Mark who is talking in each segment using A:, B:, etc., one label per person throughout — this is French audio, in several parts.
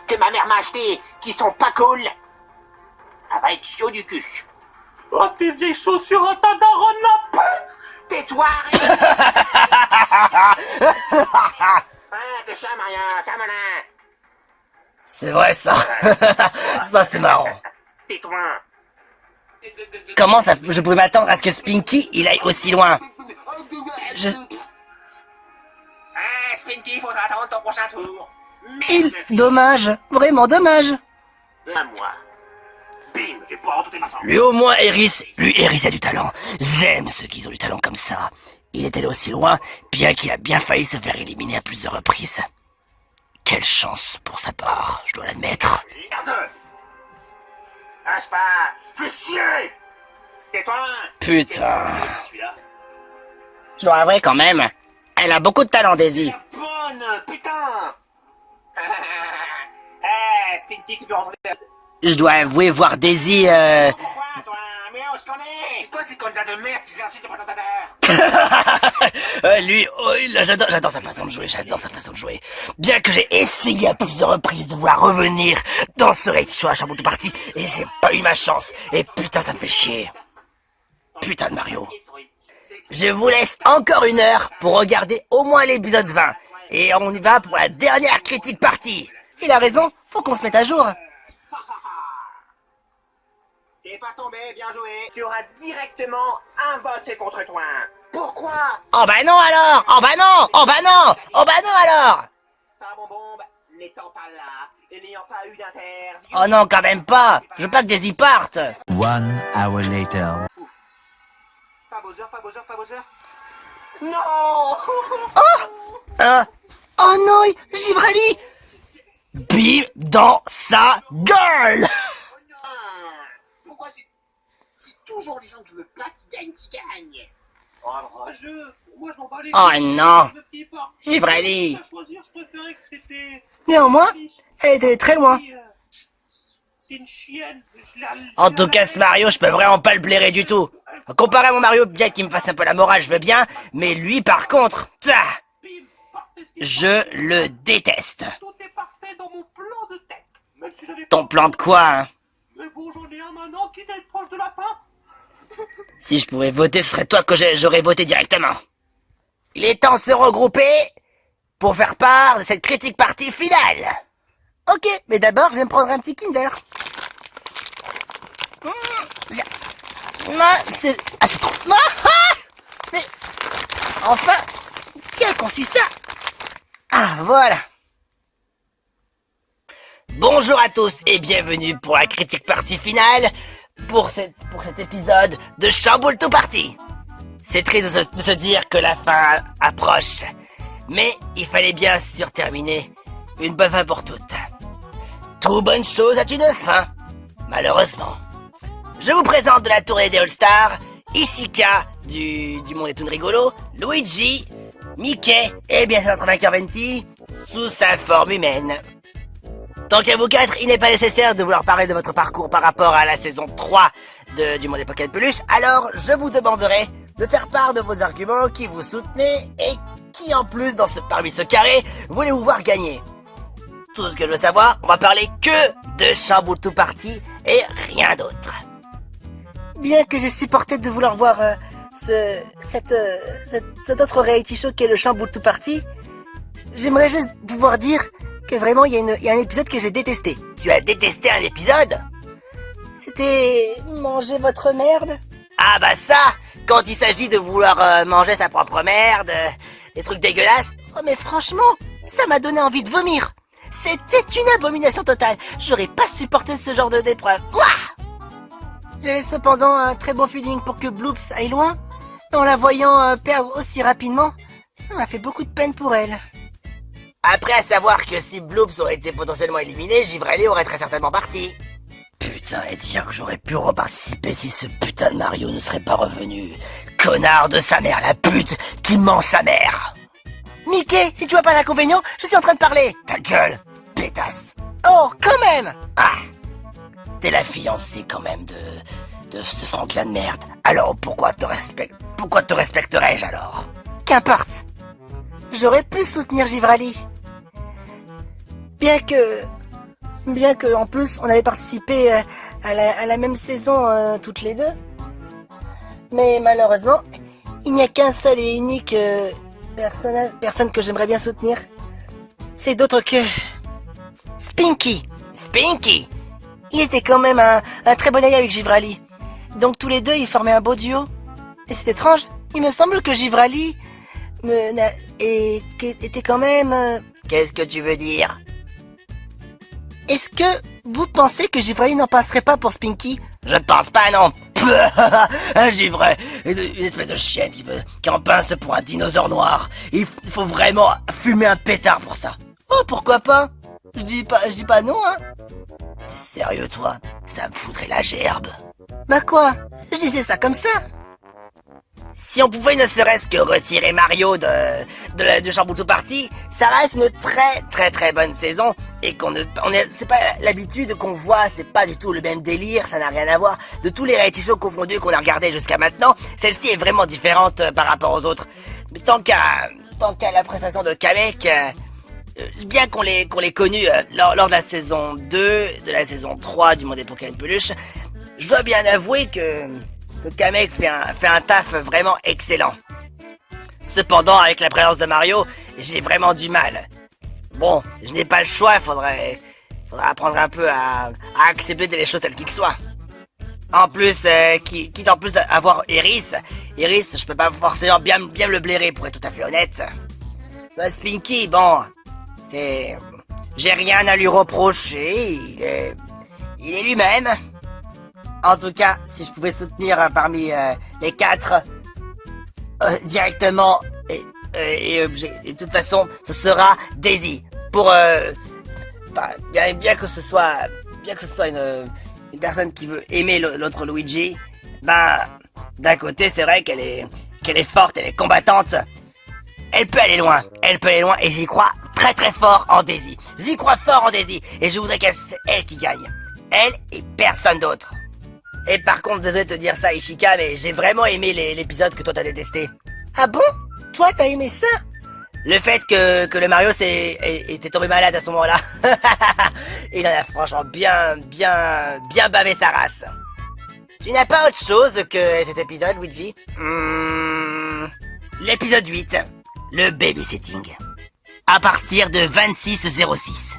A: que ma mère m'a achetés, qui sont pas cool. Ça va être chaud du cul.
B: Oh, tes vieilles chaussures à ta daronne là.
A: Tais-toi, t'es chiant, Maria, ferme-la.
C: C'est vrai ça. Ça c'est marrant.
A: Tais-toi.
C: Comment ça, je pouvais m'attendre à ce que Spinky il aille aussi loin?
A: Spinky, faudra attendre ton prochain tour. Merde,
C: Dommage, vraiment dommage.
A: à moi. Bim, j'ai pas rencontré ma femme.
C: Lui au moins, Eris a du talent. J'aime ceux qui ont du talent comme ça. Il est allé aussi loin, bien qu'il a bien failli se faire éliminer à plusieurs reprises. Quelle chance pour sa part, je dois l'admettre.
A: Merde. Lâche pas. Fais chier. Tais-toi.
C: Putain.
A: Celui-là.
C: Je dois avouer quand même, elle a beaucoup de talent, Daisy.
A: La bonne, putain. Spinky, tu peux rentrer.
C: Je dois avouer voir Daisy,
A: Pourquoi, toi? Mais on se connaît. C'est quoi ces candidats de merde qui s'insultent les présentateurs?
C: lui, oh, j'adore sa façon de jouer, Bien que j'ai essayé à plusieurs reprises de vouloir revenir dans ce reality show à Chamboule tout parti, et j'ai pas eu ma chance. Et putain, ça me fait chier. Putain de Mario. Je vous laisse encore 1 heure pour regarder au moins l'épisode 20. Et on y va pour la dernière critique partie. Il a raison, faut qu'on se mette à jour.
A: T'es pas tombé, bien joué. Tu auras directement un vote contre toi. Pourquoi?
C: Oh bah non alors. Oh bah non. Oh bah non. Oh bah non alors.
A: Pas bon bombe, n'étant pas là et n'ayant pas eu d'interview.
C: Oh non, quand même pas. Je veux pas que Daisy parte.
D: 1 hour later.
A: Pas Bowser, pas Bowser, pas Bowser. Non.
C: Oh non, Givrali. Bim dans sa gueule.
A: Pourquoi c'est toujours les gens que je veux pas qui gagnent.
B: Oh, rageux. Moi, je m'en bats les
C: Oh
B: couilles.
C: non.
B: Je me fie pas.
C: Givrali.
B: À choisir, je préférais que c'était...
C: Néanmoins, elle était très loin.
B: C'est une chienne.
C: En tout cas, ce Mario, je peux vraiment pas le blairer du tout. Comparé à mon Mario, bien qu'il me fasse un peu la morale, je veux bien. Mais lui, par contre, ça, je le déteste.
B: Tout est parfait dans mon plan de tête. Même si j'avais
C: Ton plan de quoi, hein?
B: Mais bon, j'en ai un maintenant, quitte à être proche de la fin.
C: Si je pouvais voter, ce serait toi que j'aurais voté directement. Il est temps de se regrouper pour faire part de cette critique partie finale. Ok, mais d'abord, je vais me prendre un petit Kinder. C'est trop... Mais... Enfin... Qui a conçu ça? Ah, voilà. Bonjour à tous et bienvenue pour la critique partie finale pour cet épisode de Chamboule tout parti. C'est triste de se dire que la fin approche, mais il fallait bien sûr terminer une bonne fois pour toutes. Toute bonne chose a une fin, malheureusement. Je vous présente de la tournée des All-Stars, Ishika du Monde des Toons Rigolos, Luigi, Mickey et bien sûr notre vainqueur Venti sous sa forme humaine. Tant qu'à vous 4, il n'est pas nécessaire de vouloir parler de votre parcours par rapport à la saison 3 du Monde des Pokémon Peluche, alors je vous demanderai de faire part de vos arguments qui vous soutenez et qui en plus parmi ce carré voulez-vous voir gagner. Tout ce que je veux savoir, on va parler que de Chamboule tout parti et rien d'autre. Bien que j'ai supporté de vouloir voir cet autre reality show qui est le Chamboule tout parti, j'aimerais juste pouvoir dire que vraiment il y a un épisode que j'ai détesté. Tu as détesté un épisode? C'était manger votre merde. Ah bah ça, quand il s'agit de vouloir manger sa propre merde, des trucs dégueulasses. Oh mais franchement, ça m'a donné envie de vomir. C'était une abomination totale. J'aurais pas supporté ce genre d'épreuve. J'avais cependant un très bon feeling pour que Bloops aille loin. Mais en la voyant perdre aussi rapidement, ça m'a fait beaucoup de peine pour elle. Après, à savoir que si Bloops aurait été potentiellement éliminé, Givrali aurait très certainement parti. Putain, et dire que j'aurais pu reparticiper si ce putain de Mario ne serait pas revenu. Connard de sa mère, la pute qui ment sa mère. Mickey, si tu vois pas l'inconvénient, je suis en train de parler. Ta gueule, pétasse. Oh, quand même. Ah, t'es la fiancée quand même de ce Franklin de merde. Alors pourquoi te respecterais-je alors? Qu'importe. J'aurais pu soutenir Givrali. Bien que Bien que en plus on avait participé à la même saison toutes les deux. Mais malheureusement, il n'y a qu'un seul et unique personne que j'aimerais bien soutenir. C'est d'autre que Spinky. Spinky. Il était quand même un très bon ami avec Givrali. Donc tous les deux ils formaient un beau duo. Et c'est étrange, il me semble que Givrali était quand même... Qu'est-ce que tu veux dire? Est-ce que vous pensez que Givrali n'en passerait pas pour Spinky? Je ne pense pas, non. Un givré, une espèce de chienne qui en pince pour un dinosaure noir. Il faut vraiment fumer un pétard pour ça. Oh, pourquoi pas? Je dis pas non, hein. T'es sérieux, toi? Ça me foutrait la gerbe. Bah quoi? Je disais ça comme ça. Si on pouvait ne serait-ce que retirer Mario de Chamboultou Party, ça reste une très bonne saison et c'est pas l'habitude qu'on voit, c'est pas du tout le même délire, ça n'a rien à voir. De tous les reality shows confondus qu'on a regardés jusqu'à maintenant, celle-ci est vraiment différente par rapport aux autres. Mais tant qu'à la prestation de Kamek, bien qu'on l'ait connu lors de la saison 2, de la saison 3 du Monde des Pokémon Peluche, je dois bien avouer que Kamek fait un taf vraiment excellent. Cependant, avec la présence de Mario, j'ai vraiment du mal. Bon, je n'ai pas le choix, faudrait apprendre un peu à accepter les choses telles qu'ils soient. En plus, quitte en plus d'avoir Iris, je peux pas forcément bien le blairer pour être tout à fait honnête. Spinky, bon, j'ai rien à lui reprocher, il est lui-même. En tout cas, si je pouvais soutenir parmi les 4 directement et de toute façon, ce sera Daisy. Pour bien que ce soit une personne qui veut aimer l'autre Luigi, d'un côté c'est vrai qu'elle est forte, elle est combattante. Elle peut aller loin et j'y crois très fort en Daisy. J'y crois fort en Daisy et je voudrais qu'elle c'est elle qui gagne. Elle et personne d'autre. Et par contre, désolé de te dire ça, Ishika, mais j'ai vraiment aimé l'épisode que toi t'as détesté. Ah bon? Toi t'as aimé ça? Le fait que le Mario était tombé malade à ce moment-là. Il en a franchement bien bavé sa race. Tu n'as pas autre chose que cet épisode, Luigi? L'épisode 8, le babysitting. À partir de 26:06.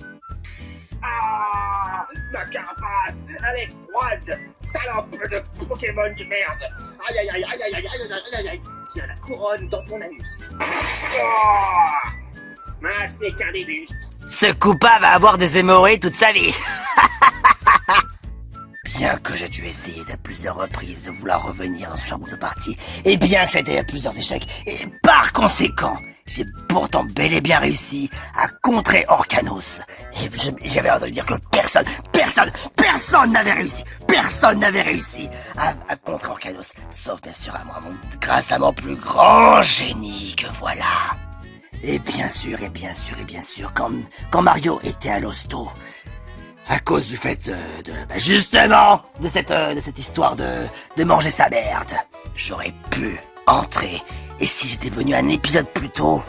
A: Ma carapace, elle est froide, salope de Pokémon de merde. Aïe aïe aïe aïe aïe aïe aïe aïe aïe aïe. Tiens la couronne dans ton anus. Ce n'est qu'un début.
C: Ce Koopa va avoir des hémorroïdes toute sa vie. Bien que j'ai dû essayer à plusieurs reprises de vouloir revenir dans ce Chamboultou Party, et bien que ça a été à plusieurs échecs, et par conséquent, j'ai pourtant bel et bien réussi à contrer Orcanos. Et j'avais entendu dire que personne n'avait réussi à contrer Orcanos. Sauf bien sûr à moi, grâce à mon plus grand génie que voilà. Et bien sûr, quand Mario était à l'hosto, à cause du fait justement de cette histoire de manger sa merde, j'aurais pu entrer. Et si j'étais venu un épisode plus tôt,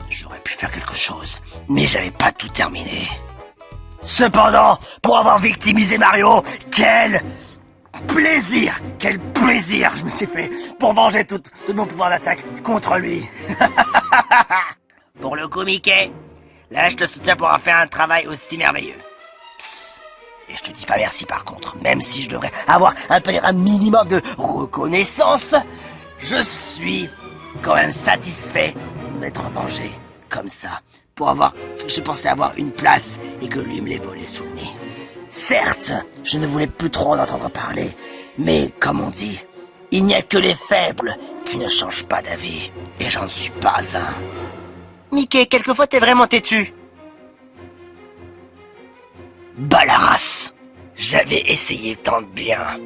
C: j'aurais pu faire quelque chose. Mais j'avais pas tout terminé. Cependant, pour avoir victimisé Mario, quel plaisir je me suis fait pour venger tout mon pouvoir d'attaque contre lui. Pour le coup, Mickey, là je te soutiens pour avoir fait un travail aussi merveilleux. Et je te dis pas merci par contre, même si je devrais avoir un minimum de reconnaissance, je suis quand même satisfait de m'être vengé comme ça, je pensais avoir une place et que lui me l'ait volé sous le nez. Certes, je ne voulais plus trop en entendre parler, mais comme on dit, il n'y a que les faibles qui ne changent pas d'avis, et j'en suis pas un. Mickey, quelquefois t'es vraiment têtu. Bah la race, j'avais essayé tant de bien,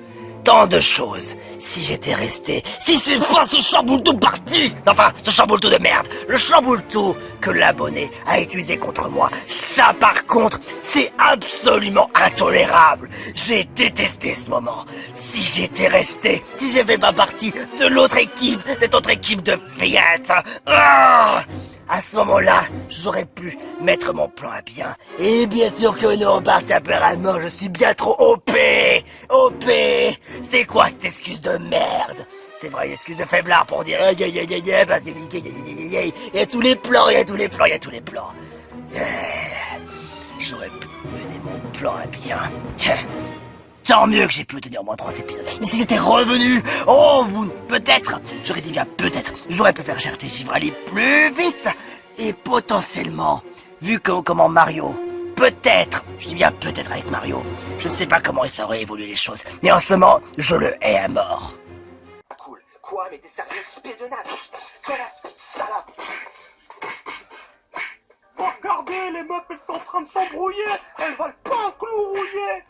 C: tant de choses. Si j'étais resté, si c'est pas ce Chamboultou Party, enfin ce Chamboultou de merde, le Chamboultou que l'abonné a utilisé contre moi, ça par contre, c'est absolument intolérable. J'ai détesté ce moment. Si j'étais resté, si j'avais pas parti de l'autre équipe, cette autre équipe de fillettes, À ce moment-là, j'aurais pu mettre mon plan à bien. Et bien sûr que non, parce qu'apparemment, je suis bien trop OP. OP. C'est quoi cette excuse de merde? C'est vrai, une excuse de faiblard pour dire aïe aïe aïe aïe aïe, parce que Mickey, aïe aïe, il y a tous les plans, il y a tous les plans, il y a tous les plans. J'aurais pu mener mon plan à bien. Tant mieux que j'ai pu tenir moins 3 épisodes. Mais si j'étais revenu, peut-être, j'aurais dit bien peut-être, j'aurais pu faire Gertie Givrali plus vite. Et potentiellement, vu comment Mario, peut-être, je dis bien peut-être avec Mario, je ne sais pas comment ça aurait évolué les choses. Mais en ce moment, je le hais à mort.
A: Cool. Quoi, mais t'es sérieux, espèce de naze? Connasse, salope.
B: Regardez, les meufs, elles sont en train de s'embrouiller. Elles valent pas un clou rouillé.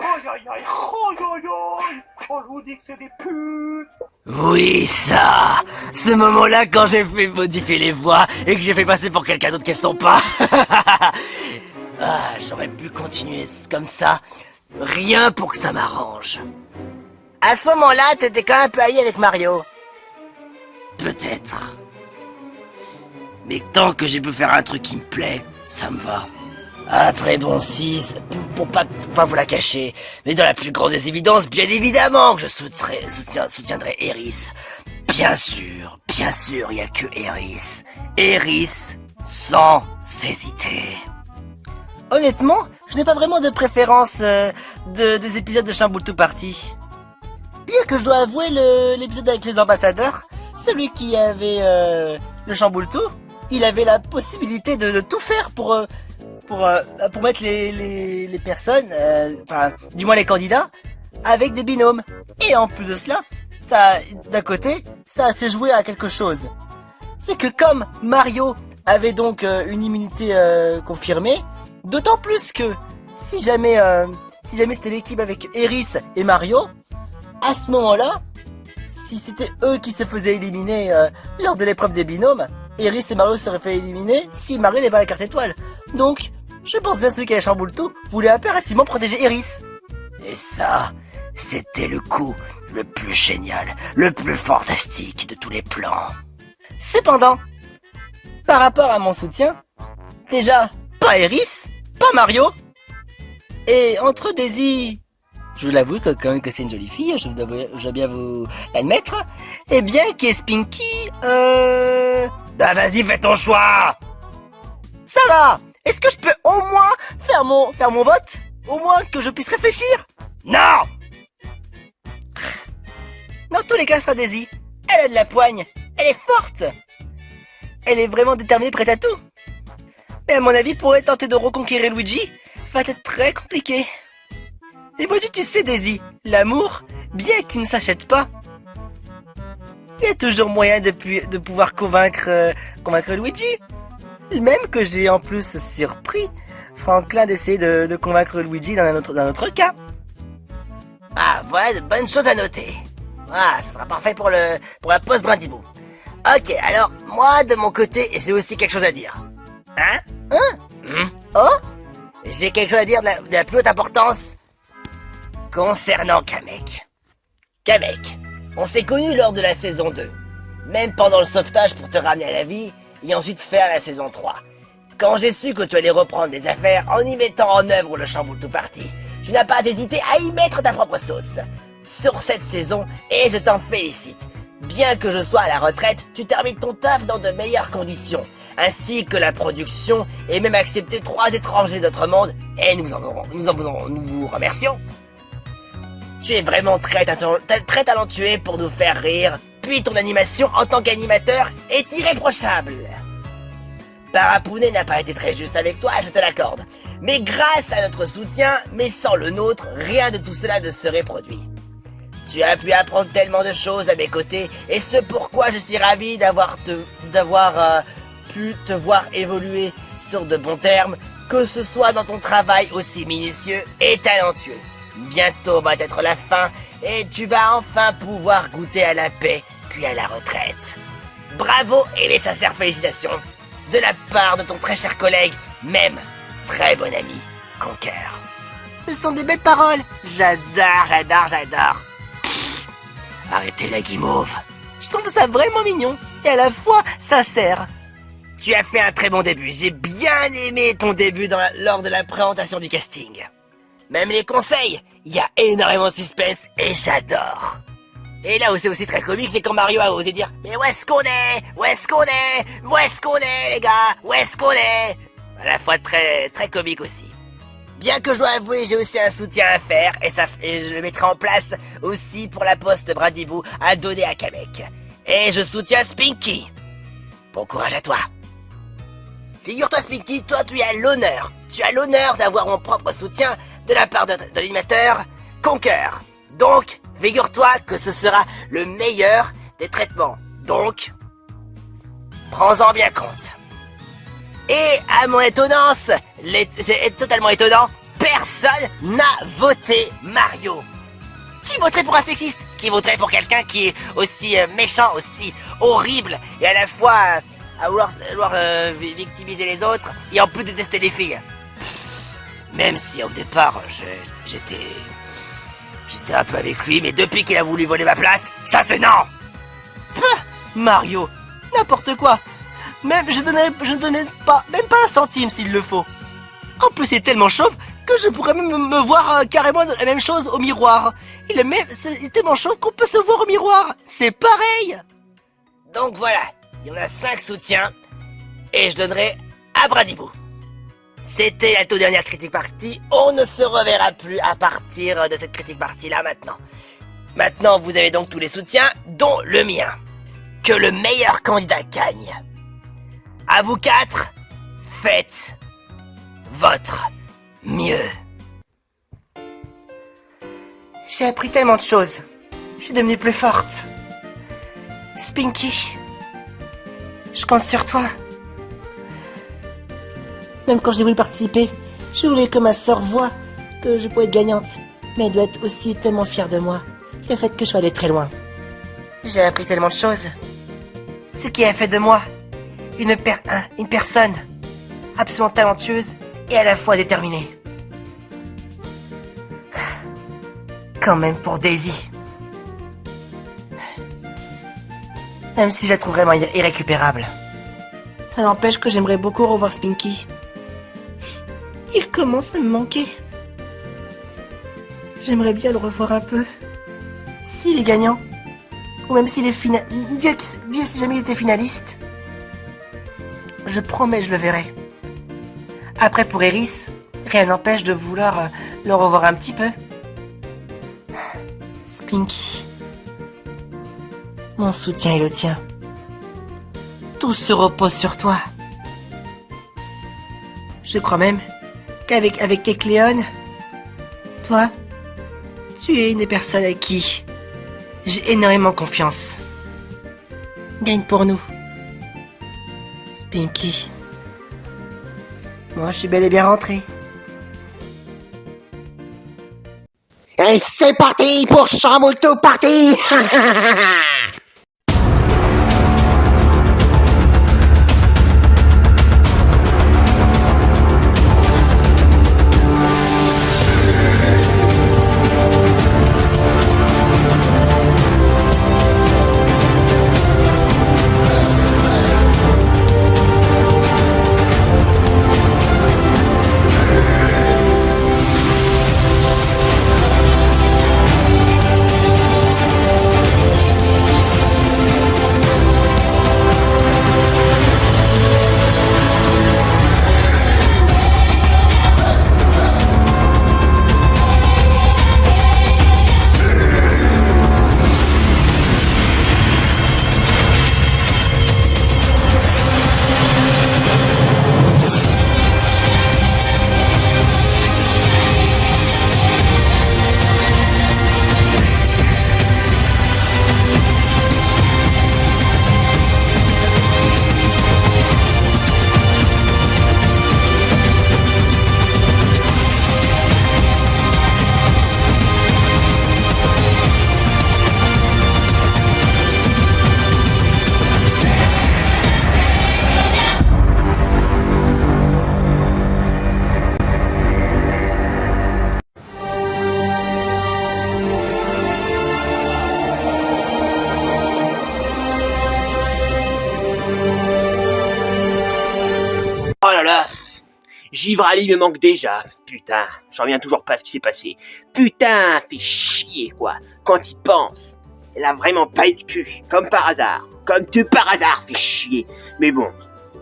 B: Aïe aïe aïe, aïe aïe aïe. Oh, je vous dis que c'est des putes.
C: Oui, ça. Ce moment-là, quand j'ai fait modifier les voix et que j'ai fait passer pour quelqu'un d'autre qu'elles sont pas. J'aurais pu continuer comme ça, rien pour que ça m'arrange. À ce moment-là, t'étais quand même un peu allié avec Mario. Peut-être. Mais tant que j'ai pu faire un truc qui me plaît, ça me va. Après, bon, si, pour pas vous la cacher, mais dans la plus grande des évidences, bien évidemment que je soutiendrai Eris. Bien sûr, il y a que Eris. Eris, sans hésiter. Honnêtement, je n'ai pas vraiment de préférence des épisodes de Chamboultou Party. Bien que je dois avouer l'épisode avec les ambassadeurs, celui qui avait le Chamboultou, il avait la possibilité de tout faire pour mettre les personnes, du moins les candidats, avec des binômes. Et en plus de cela, ça, d'un côté, ça s'est joué à quelque chose. C'est que comme Mario avait donc une immunité confirmée, d'autant plus que si jamais c'était l'équipe avec Eris et Mario, à ce moment-là, si c'était eux qui se faisaient éliminer lors de l'épreuve des binômes, Eris et Mario seraient fait éliminer si Mario n'avait pas la carte étoile. Donc, je pense bien celui qui avait Chamboultou voulait impérativement protéger Eris. Et ça, c'était le coup le plus génial, le plus fantastique de tous les plans. Cependant, par rapport à mon soutien, déjà, pas Eris, pas Mario, et entre Daisy, je vous l'avoue quand même que c'est une jolie fille, je dois bien vous l'admettre, et bien qu'est Spinky, bah vas-y, fais ton choix. Ça va. Est-ce que je peux au moins faire mon vote? Au moins que je puisse réfléchir? Non. Dans tous les cas, ce sera Daisy. Elle a de la poigne. Elle est forte. Elle est vraiment déterminée, prête à tout. Mais à mon avis, pour tenter de reconquérir Luigi, va être très compliqué. Et bon, tu sais, Daisy, l'amour, bien qu'il ne s'achète pas, il y a toujours moyen de pouvoir convaincre Luigi. Même que j'ai en plus surpris Franklin d'essayer de convaincre Luigi dans un autre cas. Ah, voilà de bonnes choses à noter. Ah, ça sera parfait pour la pause Brindibou. Ok, alors, moi, de mon côté, j'ai aussi quelque chose à dire. Hein? Oh? J'ai quelque chose à dire de la plus haute importance concernant Kamek. Kamek, on s'est connus lors de la saison 2. Même pendant le sauvetage pour te ramener à la vie, et ensuite faire la saison 3. Quand j'ai su que tu allais reprendre les affaires en y mettant en œuvre le Chamboultou Party, tu n'as pas hésité à y mettre ta propre sauce. Sur cette saison, et je t'en félicite. Bien que je sois à la retraite, tu termines ton taf dans de meilleures conditions, ainsi que la production, et même accepté 3 étrangers d'autre monde, et nous vous remercions. Tu es vraiment très talentueux pour nous faire rire, puis ton animation en tant qu'animateur est irréprochable. Parapounet n'a pas été très juste avec toi, je te l'accorde. Mais grâce à notre soutien, mais sans le nôtre, rien de tout cela ne serait produit. Tu as pu apprendre tellement de choses à mes côtés, et c'est pourquoi je suis ravi d'avoir pu te voir évoluer sur de bons termes, que ce soit dans ton travail aussi minutieux et talentueux. Bientôt va être la fin, et tu vas enfin pouvoir goûter à la paix, puis à la retraite. Bravo et mes sincères félicitations de la part de ton très cher collègue, même très bon ami, Conker. Ce sont des belles paroles. J'adore. Arrêtez la guimauve. Je trouve ça vraiment mignon et à la fois sincère. Tu as fait un très bon début. J'ai bien aimé ton début lors de la présentation du casting. Même les conseils, il y a énormément de suspense et j'adore. Et là où c'est aussi très comique, c'est quand Mario a osé dire « Mais où est-ce qu'on est? Où est-ce qu'on est? Où est-ce qu'on est, les gars? Où est-ce qu'on est ?» À la fois très comique aussi. Bien que je dois avouer, j'ai aussi un soutien à faire, et je le mettrai en place aussi pour la poste Bradibou à donner à Kamek. Et je soutiens Spinky. Bon courage à toi. Figure-toi Spinky, toi tu as l'honneur. Tu as l'honneur d'avoir mon propre soutien de la part de l'animateur Conker. Donc, figure-toi que ce sera le meilleur des traitements. Donc, prends-en bien compte. Et à mon étonnance, c'est totalement étonnant, personne n'a voté Mario. Qui voterait pour un sexiste? Qui voterait pour quelqu'un qui est aussi méchant, aussi horrible, et à la fois à vouloir victimiser les autres, et en plus détester les filles? Même si au départ, j'étais un peu avec lui, mais depuis qu'il a voulu voler ma place, ça c'est non. Mario, n'importe quoi. Même je ne donnais même pas un centime s'il le faut. En plus, c'est tellement chauve que je pourrais même me voir carrément la même chose au miroir. Il est tellement chauve qu'on peut se voir au miroir. C'est pareil. Donc voilà, il y en a 5 soutiens et je donnerai à Bradibou. C'était la toute dernière critique partie. On ne se reverra plus à partir de cette critique partie là maintenant. Maintenant, vous avez donc tous les soutiens, dont le mien. Que le meilleur candidat gagne. À vous 4, faites votre mieux. J'ai appris tellement de choses. Je suis devenue plus forte. Spinky, je compte sur toi. Même quand j'ai voulu participer, je voulais que ma sœur voie que je pouvais être gagnante. Mais elle doit être aussi tellement fière de moi. Le fait que je sois allée très loin. J'ai appris tellement de choses. Ce qui a fait de moi une personne absolument talentueuse et à la fois déterminée. Quand même pour Daisy. Même si je la trouve vraiment irrécupérable. Ça n'empêche que j'aimerais beaucoup revoir Spinky. Il commence à me manquer. J'aimerais bien le revoir un peu. S'il est gagnant. Ou même s'il est bien si jamais il était finaliste. Je promets, je le verrai. Après, pour Eris, rien n'empêche de vouloir le revoir un petit peu. Spinky. Mon soutien est le tien. Tout se repose sur toi. Je crois même qu'avec Kecleon, toi, tu es une des personnes à qui j'ai énormément confiance. Gagne pour nous. Spinky. Moi, je suis bel et bien rentré.
E: Et c'est parti pour Chamboultou Party.
F: Givrali me manque déjà. Putain, j'en reviens toujours pas à ce qui s'est passé. Putain, fait chier, quoi. Quand il pense. Elle a vraiment pas eu de cul. Comme par hasard. Comme tout par hasard, fait chier. Mais bon,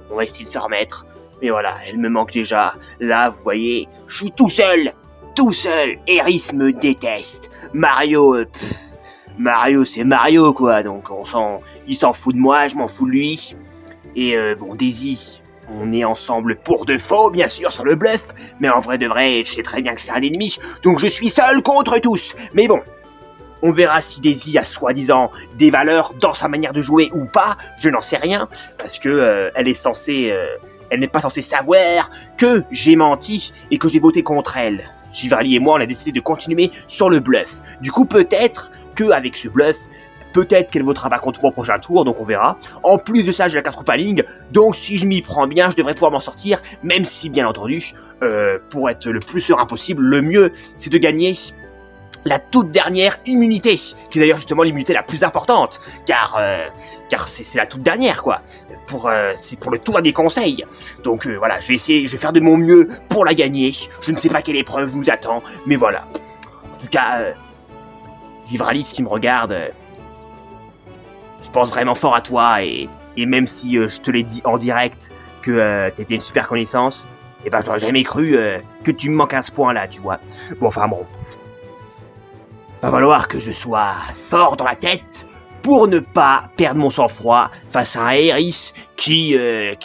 F: on va essayer de se remettre. Mais voilà, elle me manque déjà. Là, vous voyez, je suis tout seul. Tout seul. Eris me déteste. Mario, Mario, c'est Mario, quoi. Donc, il s'en fout de moi, je m'en fous de lui. Et bon, Daisy, on est ensemble pour de faux, bien sûr, sur le bluff. Mais en vrai de vrai, je sais très bien que c'est un ennemi. Donc, je suis seul contre tous. Mais bon, on verra si Daisy a soi-disant des valeurs dans sa manière de jouer ou pas. Je n'en sais rien. Parce que elle est censée... elle n'est pas censée savoir que j'ai menti et que j'ai voté contre elle. Givrali et moi, on a décidé de continuer sur le bluff. Du coup, peut-être qu'avec ce bluff, peut-être qu'elle votera pas contre moi au prochain tour, donc on verra. En plus de ça, j'ai la carte Koopaling, donc si je m'y prends bien, je devrais pouvoir m'en sortir, même si, bien entendu, pour être le plus serein possible, le mieux, c'est de gagner la toute dernière immunité, qui est d'ailleurs justement l'immunité la plus importante, car c'est la toute dernière, quoi. C'est pour le tour des conseils. Donc voilà, je vais faire de mon mieux pour la gagner. Je ne sais pas quelle épreuve nous attend, mais voilà. En tout cas, Givrali, si tu me regardes, je pense vraiment fort à toi, et même si je te l'ai dit en direct que t'étais une super connaissance, et ben j'aurais jamais cru que tu me manques à ce point-là, tu vois. Bon, enfin bon. Va falloir que je sois fort dans la tête pour ne pas perdre mon sang-froid face à un Eris qui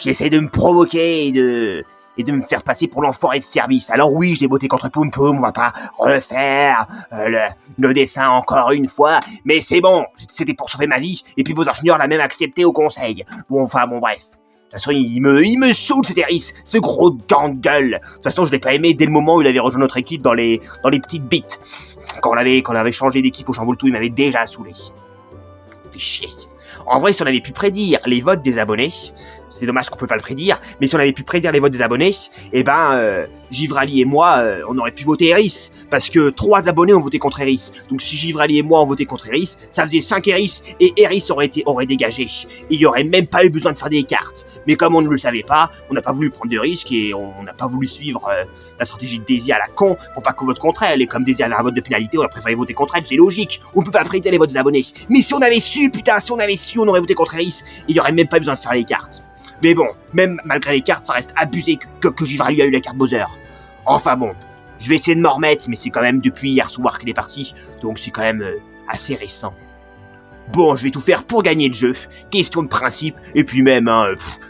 F: essaie de me provoquer et de me faire passer pour l'enfoiré de service. Alors oui, j'ai voté contre Poum Poum, on va pas refaire le dessin encore une fois, mais c'est bon, c'était pour sauver ma vie, et puis Bowser Jr. l'a même accepté au conseil. Bon, enfin, bon, bref. De toute façon, il me saoule, cet Eris, ce gros gant de gueule. De toute façon, je l'ai pas aimé dès le moment où il avait rejoint notre équipe dans les petites bites. Quand on avait changé d'équipe au Chamboultou, il m'avait déjà saoulé. Fait chier. En vrai, si on avait pu prédire les votes des abonnés, c'est dommage qu'on peut pas le prédire, mais si on avait pu prédire les votes des abonnés, eh ben, Givrali et moi, on aurait pu voter Eris, parce que 3 abonnés ont voté contre Eris. Donc si Givrali et moi ont voté contre Eris, ça faisait 5 Eris, et Eris aurait dégagé. Il y aurait même pas eu besoin de faire des cartes. Mais comme on ne le savait pas, on n'a pas voulu prendre de risques, et on n'a pas voulu suivre la stratégie de Daisy à la con, pour pas qu'on vote contre elle, et comme Daisy avait un vote de pénalité, on a préféré voter contre elle, c'est logique, on peut pas prédire les votes des abonnés. Mais si on avait su, putain, on aurait voté contre Eris, il y aurait même pas besoin de faire les cartes. Mais bon, même malgré les cartes, ça reste abusé que Givrali a eu la carte Bowser. Enfin bon, je vais essayer de m'en remettre, mais c'est quand même depuis hier soir qu'il est parti, donc c'est quand même assez récent. Bon, je vais tout faire pour gagner le jeu, question de principe, et puis même,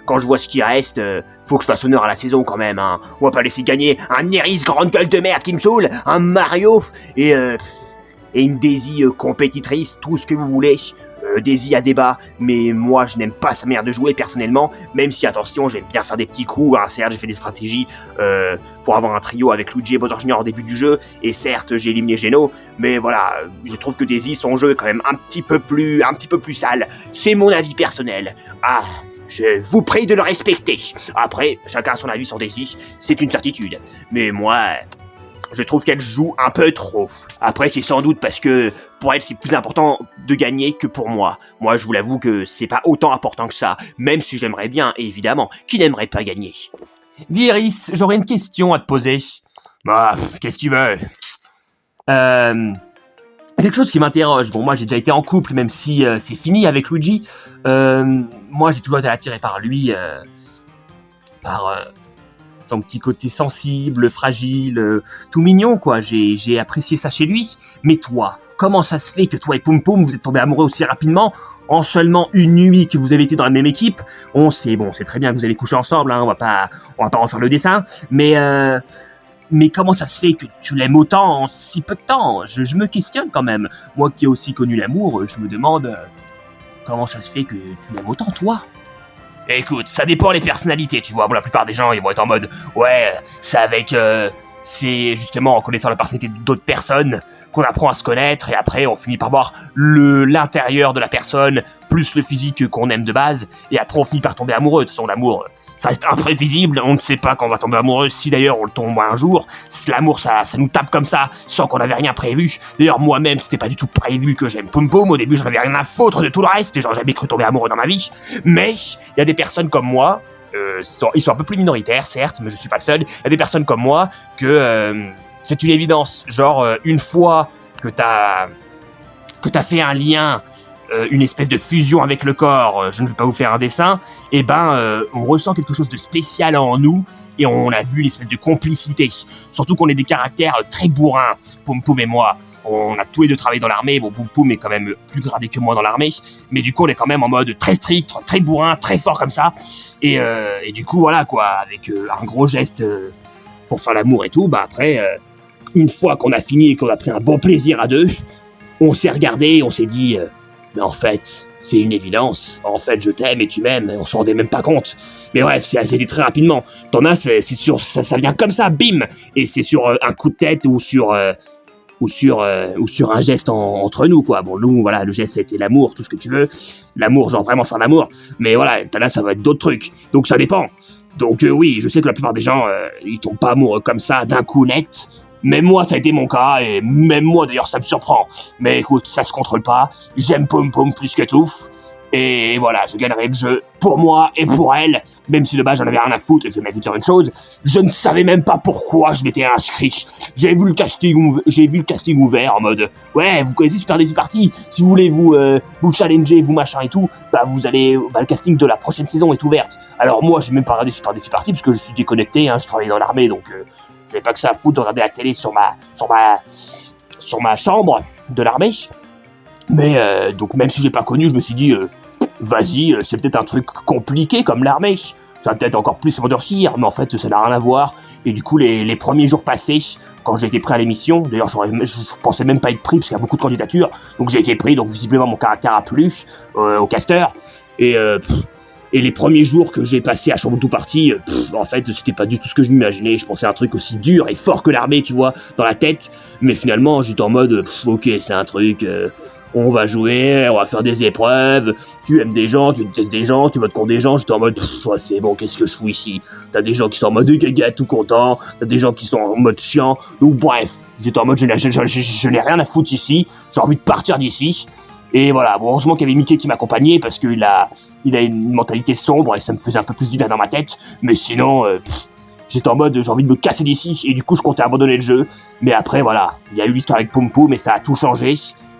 F: quand je vois ce qui reste, faut que je fasse honneur à la saison quand même, On va pas laisser gagner un Eris grande gueule de merde qui me saoule, un Mario, et une Daisy compétitrice, tout ce que vous voulez. Daisy a débat, mais moi je n'aime pas sa manière de jouer personnellement, même si attention j'aime bien faire des petits coups, certes j'ai fait des stratégies pour avoir un trio avec Luigi et Bowser Jr. au début du jeu, et certes j'ai éliminé Geno, mais voilà, je trouve que Daisy, son jeu est quand même un petit peu plus sale, c'est mon avis personnel. Je vous prie de le respecter. Après, chacun a son avis sur Daisy, c'est une certitude, mais moi... je trouve qu'elle joue un peu trop. Après, c'est sans doute parce que pour elle, c'est plus important de gagner que pour moi. Moi, je vous l'avoue que c'est pas autant important que ça, même si j'aimerais bien, et évidemment, qui n'aimerait pas gagner.
G: Dis Eris, j'aurais une question à te poser.
F: Bah, qu'est-ce que tu veux ?
G: Quelque chose qui m'interroge. Bon, moi, j'ai déjà été en couple, même si c'est fini avec Luigi. Moi, j'ai toujours été attiré par lui, son petit côté sensible, fragile, tout mignon, quoi. J'ai apprécié ça chez lui. Mais toi, comment ça se fait que toi et Poum Poum, vous êtes tombés amoureux aussi rapidement, en seulement une nuit que vous avez été dans la même équipe? On sait, bon, c'est très bien que vous allez coucher ensemble, on va pas refaire le dessin, mais comment ça se fait que tu l'aimes autant en si peu de temps? Je me questionne quand même. Moi qui ai aussi connu l'amour, je me demande comment ça se fait que tu l'aimes autant, toi?
F: Écoute, ça dépend des personnalités, tu vois. Bon, la plupart des gens, ils vont être en mode « Ouais, c'est justement en connaissant la personnalité d'autres personnes qu'on apprend à se connaître, et après, on finit par voir l'intérieur de la personne, plus le physique qu'on aime de base, et après, on finit par tomber amoureux. De toute façon, l'amour, ça reste imprévisible, on ne sait pas quand on va tomber amoureux, si d'ailleurs on le tombe un jour. L'amour, ça nous tape comme ça, sans qu'on avait rien prévu. D'ailleurs, moi-même, c'était pas du tout prévu que j'aime Poum Poum. Au début, j'en avais rien à foutre de tout le reste, et j'aurais jamais cru tomber amoureux dans ma vie. Mais, il y a des personnes comme moi,
G: ils sont un peu plus minoritaires, certes, mais je suis pas le seul. Il y a des personnes comme moi que c'est une évidence. Genre, une fois que t'as fait un lien, une espèce de fusion avec le corps, je ne vais pas vous faire un dessin, et on ressent quelque chose de spécial en nous, et on a vu l'espèce de complicité. Surtout qu'on est des caractères très bourrins, Poum Poum et moi. On a tous les deux travaillé dans l'armée, bon, Poum Poum est quand même plus gradé que moi dans l'armée, mais du coup on est quand même en mode très strict, très bourrin, très fort comme ça, et du coup voilà quoi, avec un gros geste pour faire l'amour et tout, après, une fois qu'on a fini et qu'on a pris un bon plaisir à deux, on s'est regardé et on s'est dit, mais en fait, c'est une évidence, en fait je t'aime et tu m'aimes, on s'en rendait même pas compte. Mais bref, c'était très rapidement. T'en as, c'est sur, ça vient comme ça, bim, et c'est sur un coup de tête ou sur un geste entre nous, quoi. Bon, nous, voilà, le geste, c'était l'amour, tout ce que tu veux. L'amour, genre vraiment faire l'amour. Mais voilà, là, ça va être d'autres trucs. Donc, ça dépend. Donc, oui, je sais que la plupart des gens, ils tombent pas amoureux comme ça, d'un coup net. Même moi, ça a été mon cas, et même moi, d'ailleurs, ça me surprend. Mais écoute, ça se contrôle pas. J'aime Poum Poum plus que tout. Et voilà, je gagnerai le jeu pour moi et pour elle, même si de base j'en avais rien à foutre. Et je vais même vous dire une chose, je ne savais même pas pourquoi je m'étais inscrit. J'ai vu le casting ouvert en mode, ouais, vous connaissez Super Défi Party, si vous voulez vous challenger, vous machin et tout, vous allez, le casting de la prochaine saison est ouverte. Alors moi, j'ai même pas regardé Super Défi Party parce que je suis déconnecté, je travaillais dans l'armée, donc j'avais pas que ça à foutre de regarder la télé sur ma chambre de l'armée. Mais donc même si j'ai pas connu, je me suis dit, vas-y, c'est peut-être un truc compliqué comme l'armée, ça va peut-être encore plus m'endurcir, mais en fait ça n'a rien à voir. Et du coup les premiers jours passés, quand j'ai été pris à l'émission, d'ailleurs je pensais même pas être pris parce qu'il y a beaucoup de candidatures, donc j'ai été pris, donc visiblement mon caractère a plu au casteur, et les premiers jours que j'ai passé à Chamboultou Party, en fait c'était pas du tout ce que je m'imaginais. Je pensais à un truc aussi dur et fort que l'armée, tu vois, dans la tête, mais finalement j'étais en mode, ok, c'est un truc... on va jouer, on va faire des épreuves, tu aimes des gens, tu détestes des gens, tu votes contre des gens, j'étais en mode, ouais, c'est bon, qu'est-ce que je fous ici? T'as des gens qui sont en mode gaga tout content, t'as des gens qui sont en mode chiant, donc bref, j'étais en mode, je n'ai rien à foutre ici, j'ai envie de partir d'ici, et voilà, bon, heureusement qu'il y avait Mickey qui m'accompagnait, parce qu'il a une mentalité sombre, et ça me faisait un peu plus du bien dans ma tête, mais sinon, j'étais en mode, j'ai envie de me casser d'ici, et du coup, je comptais abandonner le jeu, mais après, voilà, il y a eu l'histoire avec Poum Poum, et ça a tout changé.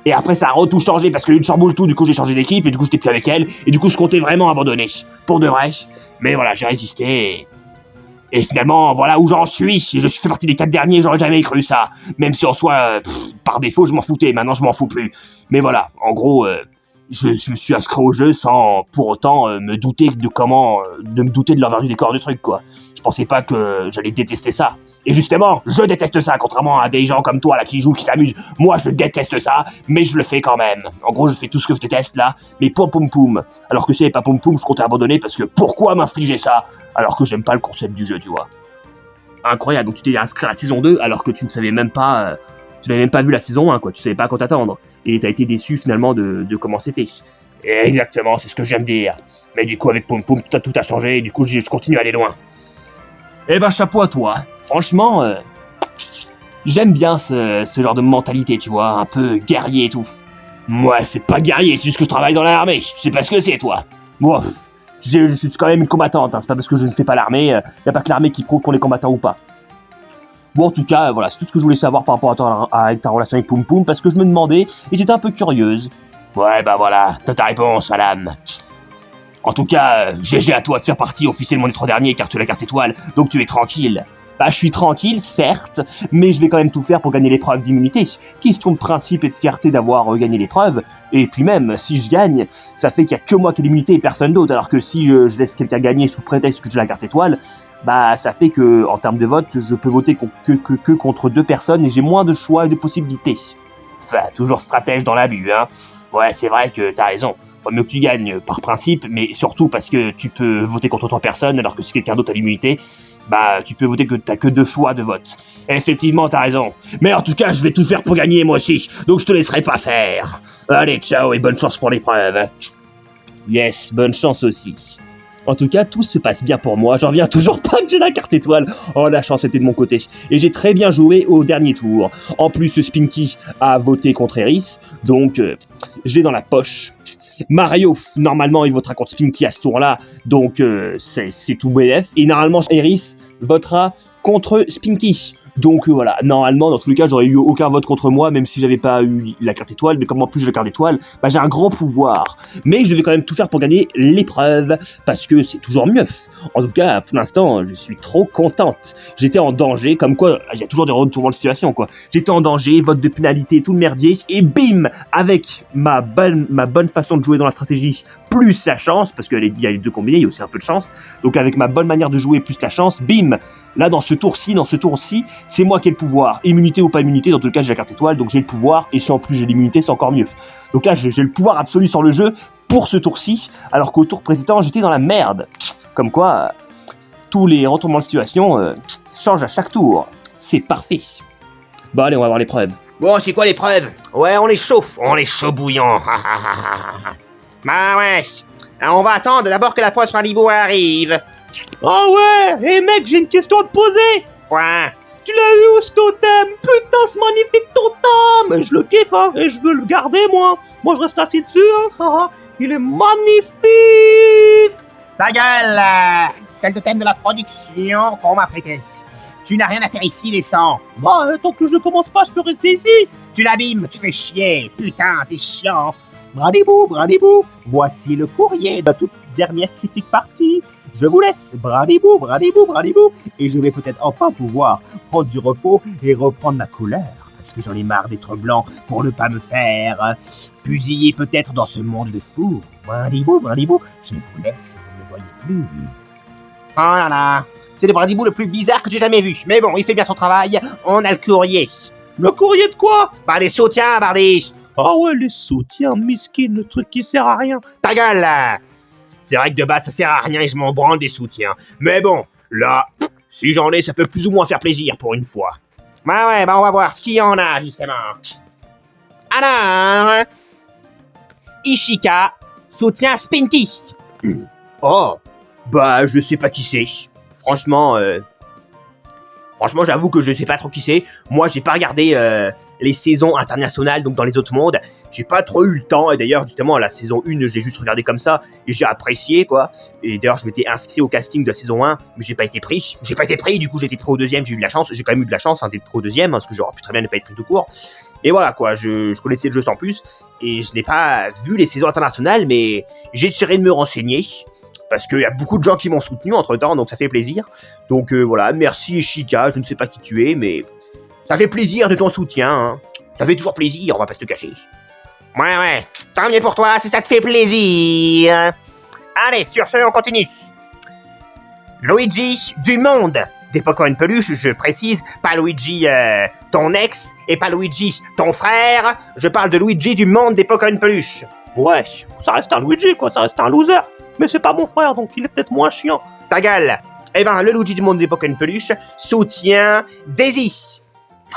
G: Et après ça a tout changé parce que lui chamboule tout, du coup j'ai changé d'équipe et du coup j'étais plus avec elle et du coup je comptais vraiment abandonner pour de vrai. Mais voilà, j'ai résisté et finalement voilà où j'en suis. Je suis fait partie des 4 derniers, j'aurais jamais cru ça. Même si en soi par défaut je m'en foutais, maintenant je m'en fous plus. Mais voilà, en gros je me suis inscrit au jeu sans pour autant me douter de l'envers du décor du truc, quoi. Je pensais pas que j'allais détester ça. Et justement, je déteste ça, contrairement à des gens comme toi là qui jouent, qui s'amusent. Moi, je déteste ça, mais je le fais quand même. En gros, je fais tout ce que je déteste là, mais pour Poum Poum. Alors que si il n'y avait pas Poum Poum, je comptais abandonner parce que pourquoi m'infliger ça alors que j'aime pas le concept du jeu, tu vois. Incroyable, donc tu t'es inscrit à la saison 2 alors que tu ne savais même pas... tu n'avais même pas vu la saison 1, quoi. Tu savais pas à quoi t'attendre. Et t'as été déçu finalement de comment c'était. Et exactement, c'est ce que je viens de dire. Mais du coup, avec Poum Poum, tout a changé et du coup, je continue à aller loin. Eh ben, chapeau à toi. Franchement, j'aime bien ce genre de mentalité, tu vois, un peu guerrier et tout. Moi, c'est pas guerrier, c'est juste que je travaille dans l'armée. Tu sais pas ce que c'est, toi. Bon, je suis quand même une combattante, c'est pas parce que je ne fais pas l'armée, y a pas que l'armée qui prouve qu'on est combattant ou pas. Bon, en tout cas, voilà, c'est tout ce que je voulais savoir par rapport à ta relation avec Poum Poum, parce que je me demandais, et j'étais un peu curieuse. Ouais, bah voilà, t'as ta réponse, madame. En tout cas, GG à toi de faire partie officiellement des 3 derniers, car tu as la carte étoile, donc tu es tranquille. Bah, je suis tranquille, certes, mais je vais quand même tout faire pour gagner l'épreuve d'immunité. Question de principe et de fierté d'avoir gagné l'épreuve, et puis même, si je gagne, ça fait qu'il y a que moi qui ai l'immunité et personne d'autre, alors que si je laisse quelqu'un gagner sous prétexte que j'ai la carte étoile, bah ça fait que, en termes de vote, je peux voter que contre 2 personnes et j'ai moins de choix et de possibilités. Enfin, toujours stratège dans l'abus, hein. Ouais, c'est vrai que t'as raison. Vaut mieux que tu gagnes par principe, mais surtout parce que tu peux voter contre 3 personnes, alors que si quelqu'un d'autre a l'immunité, bah tu peux voter que t'as que 2 choix de vote. Et effectivement, t'as raison. Mais en tout cas, je vais tout faire pour gagner moi aussi, donc je te laisserai pas faire. Allez, ciao et bonne chance pour l'épreuve. Yes, bonne chance aussi. En tout cas, tout se passe bien pour moi, j'en reviens toujours pas que j'ai la carte étoile. Oh, la chance était de mon côté. Et j'ai très bien joué au dernier tour. En plus, Spinky a voté contre Eris, donc je l'ai dans la poche. Mario, normalement, il votera contre Spinky à ce tour-là, donc c'est tout BF. Et normalement, Eris votera contre Spinky. Donc voilà, normalement, dans tous les cas, j'aurais eu aucun vote contre moi, même si j'avais pas eu la carte étoile, mais comme en plus j'ai la carte étoile, bah j'ai un grand pouvoir. Mais je vais quand même tout faire pour gagner l'épreuve, parce que c'est toujours mieux. En tout cas, pour l'instant, je suis trop contente. J'étais en danger, comme quoi, il y a toujours des retournements de situation, quoi. J'étais en danger, vote de pénalité, tout le merdier, et bim, avec ma bonne façon de jouer dans la stratégie, plus la chance, parce qu'il y a les deux combinés, il y a aussi un peu de chance, donc avec ma bonne manière de jouer, plus la chance, bim, là dans ce tour-ci, c'est moi qui ai le pouvoir. Immunité ou pas immunité, dans tout le cas j'ai la carte étoile, donc j'ai le pouvoir, et si en plus j'ai l'immunité, c'est encore mieux. Donc là j'ai le pouvoir absolu sur le jeu pour ce tour-ci, alors qu'au tour précédent j'étais dans la merde. Comme quoi, tous les retournements de situation changent à chaque tour. C'est parfait. Bon allez, on va voir l'épreuve.
F: Bon, c'est quoi l'épreuve? Ouais, on est chaud bouillant. Bah ouais, on va attendre d'abord que la poste Bralibo arrive.
B: Ah ouais, mec, j'ai une question à te poser.
F: Quoi?
B: Tu l'as eu où ce totem? Putain, c'est magnifique totem. Je le kiffe, hein, et je veux le garder, moi. Moi, je reste assis dessus, hein. Il est magnifique.
F: Ta gueule, c'est le totem de la production qu'on m'a prêté. Tu n'as rien à faire ici, descends.
B: Bah, tant que je commence pas, je peux rester ici.
F: Tu l'abîmes, tu fais chier. Putain, t'es chiant.
B: Bradibou, voici le courrier de toute dernière critique partie. Je vous laisse, bradibou, et je vais peut-être enfin pouvoir prendre du repos et reprendre ma couleur, parce que j'en ai marre d'être blanc pour ne pas me faire fusiller peut-être dans ce monde de fous. Bradibou, je vous laisse, vous ne me voyez plus.
F: Oh là là, c'est le Bradibou le plus bizarre que j'ai jamais vu. Mais bon, il fait bien son travail, on a le courrier.
B: Le courrier de quoi?
F: Bah des soutiens, Bardi.
B: Ah ouais, les soutiens, miskin, le truc qui sert à rien.
F: Ta gueule, là. C'est vrai que de base, ça sert à rien et je m'en branle des soutiens. Mais bon, là, si j'en ai, ça peut plus ou moins faire plaisir pour une fois. Bah ouais, bah on va voir ce qu'il y en a, justement. Alors, Ishika soutient Spinky. Oh, bah je sais pas qui c'est. Franchement, j'avoue que je sais pas trop qui c'est. Moi, j'ai pas regardé les saisons internationales, donc dans les autres mondes. J'ai pas trop eu le temps. Et d'ailleurs, justement, la saison 1, j'ai juste regardé comme ça. Et j'ai apprécié, quoi. Et d'ailleurs, je m'étais inscrit au casting de la saison 1. Mais j'ai pas été pris. Du coup, j'ai été pris au deuxième. J'ai eu de la chance. J'ai quand même eu de la chance d'être pris au deuxième. Parce que j'aurais pu très bien ne pas être pris tout court. Et voilà, quoi. Je connaissais le jeu sans plus. Et je n'ai pas vu les saisons internationales. Mais j'essaierai de me renseigner. Parce qu'il y a beaucoup de gens qui m'ont soutenu entre-temps, donc ça fait plaisir. Donc voilà, merci Ishika, je ne sais pas qui tu es, mais ça fait plaisir de ton soutien. Hein. Ça fait toujours plaisir, on va pas se le cacher. Ouais, tant mieux pour toi si ça te fait plaisir. Allez, sur ce, on continue. Luigi du monde des Pokémon peluches, je précise, pas Luigi ton ex, et pas Luigi ton frère, je parle de Luigi du monde des Pokémon peluches.
B: Ouais, ça reste un Luigi, quoi, ça reste un loser. Mais c'est pas mon frère, donc il est peut-être moins chiant.
F: Ta gueule. Eh ben, le Luigi du monde des Pokémon peluches soutient Daisy.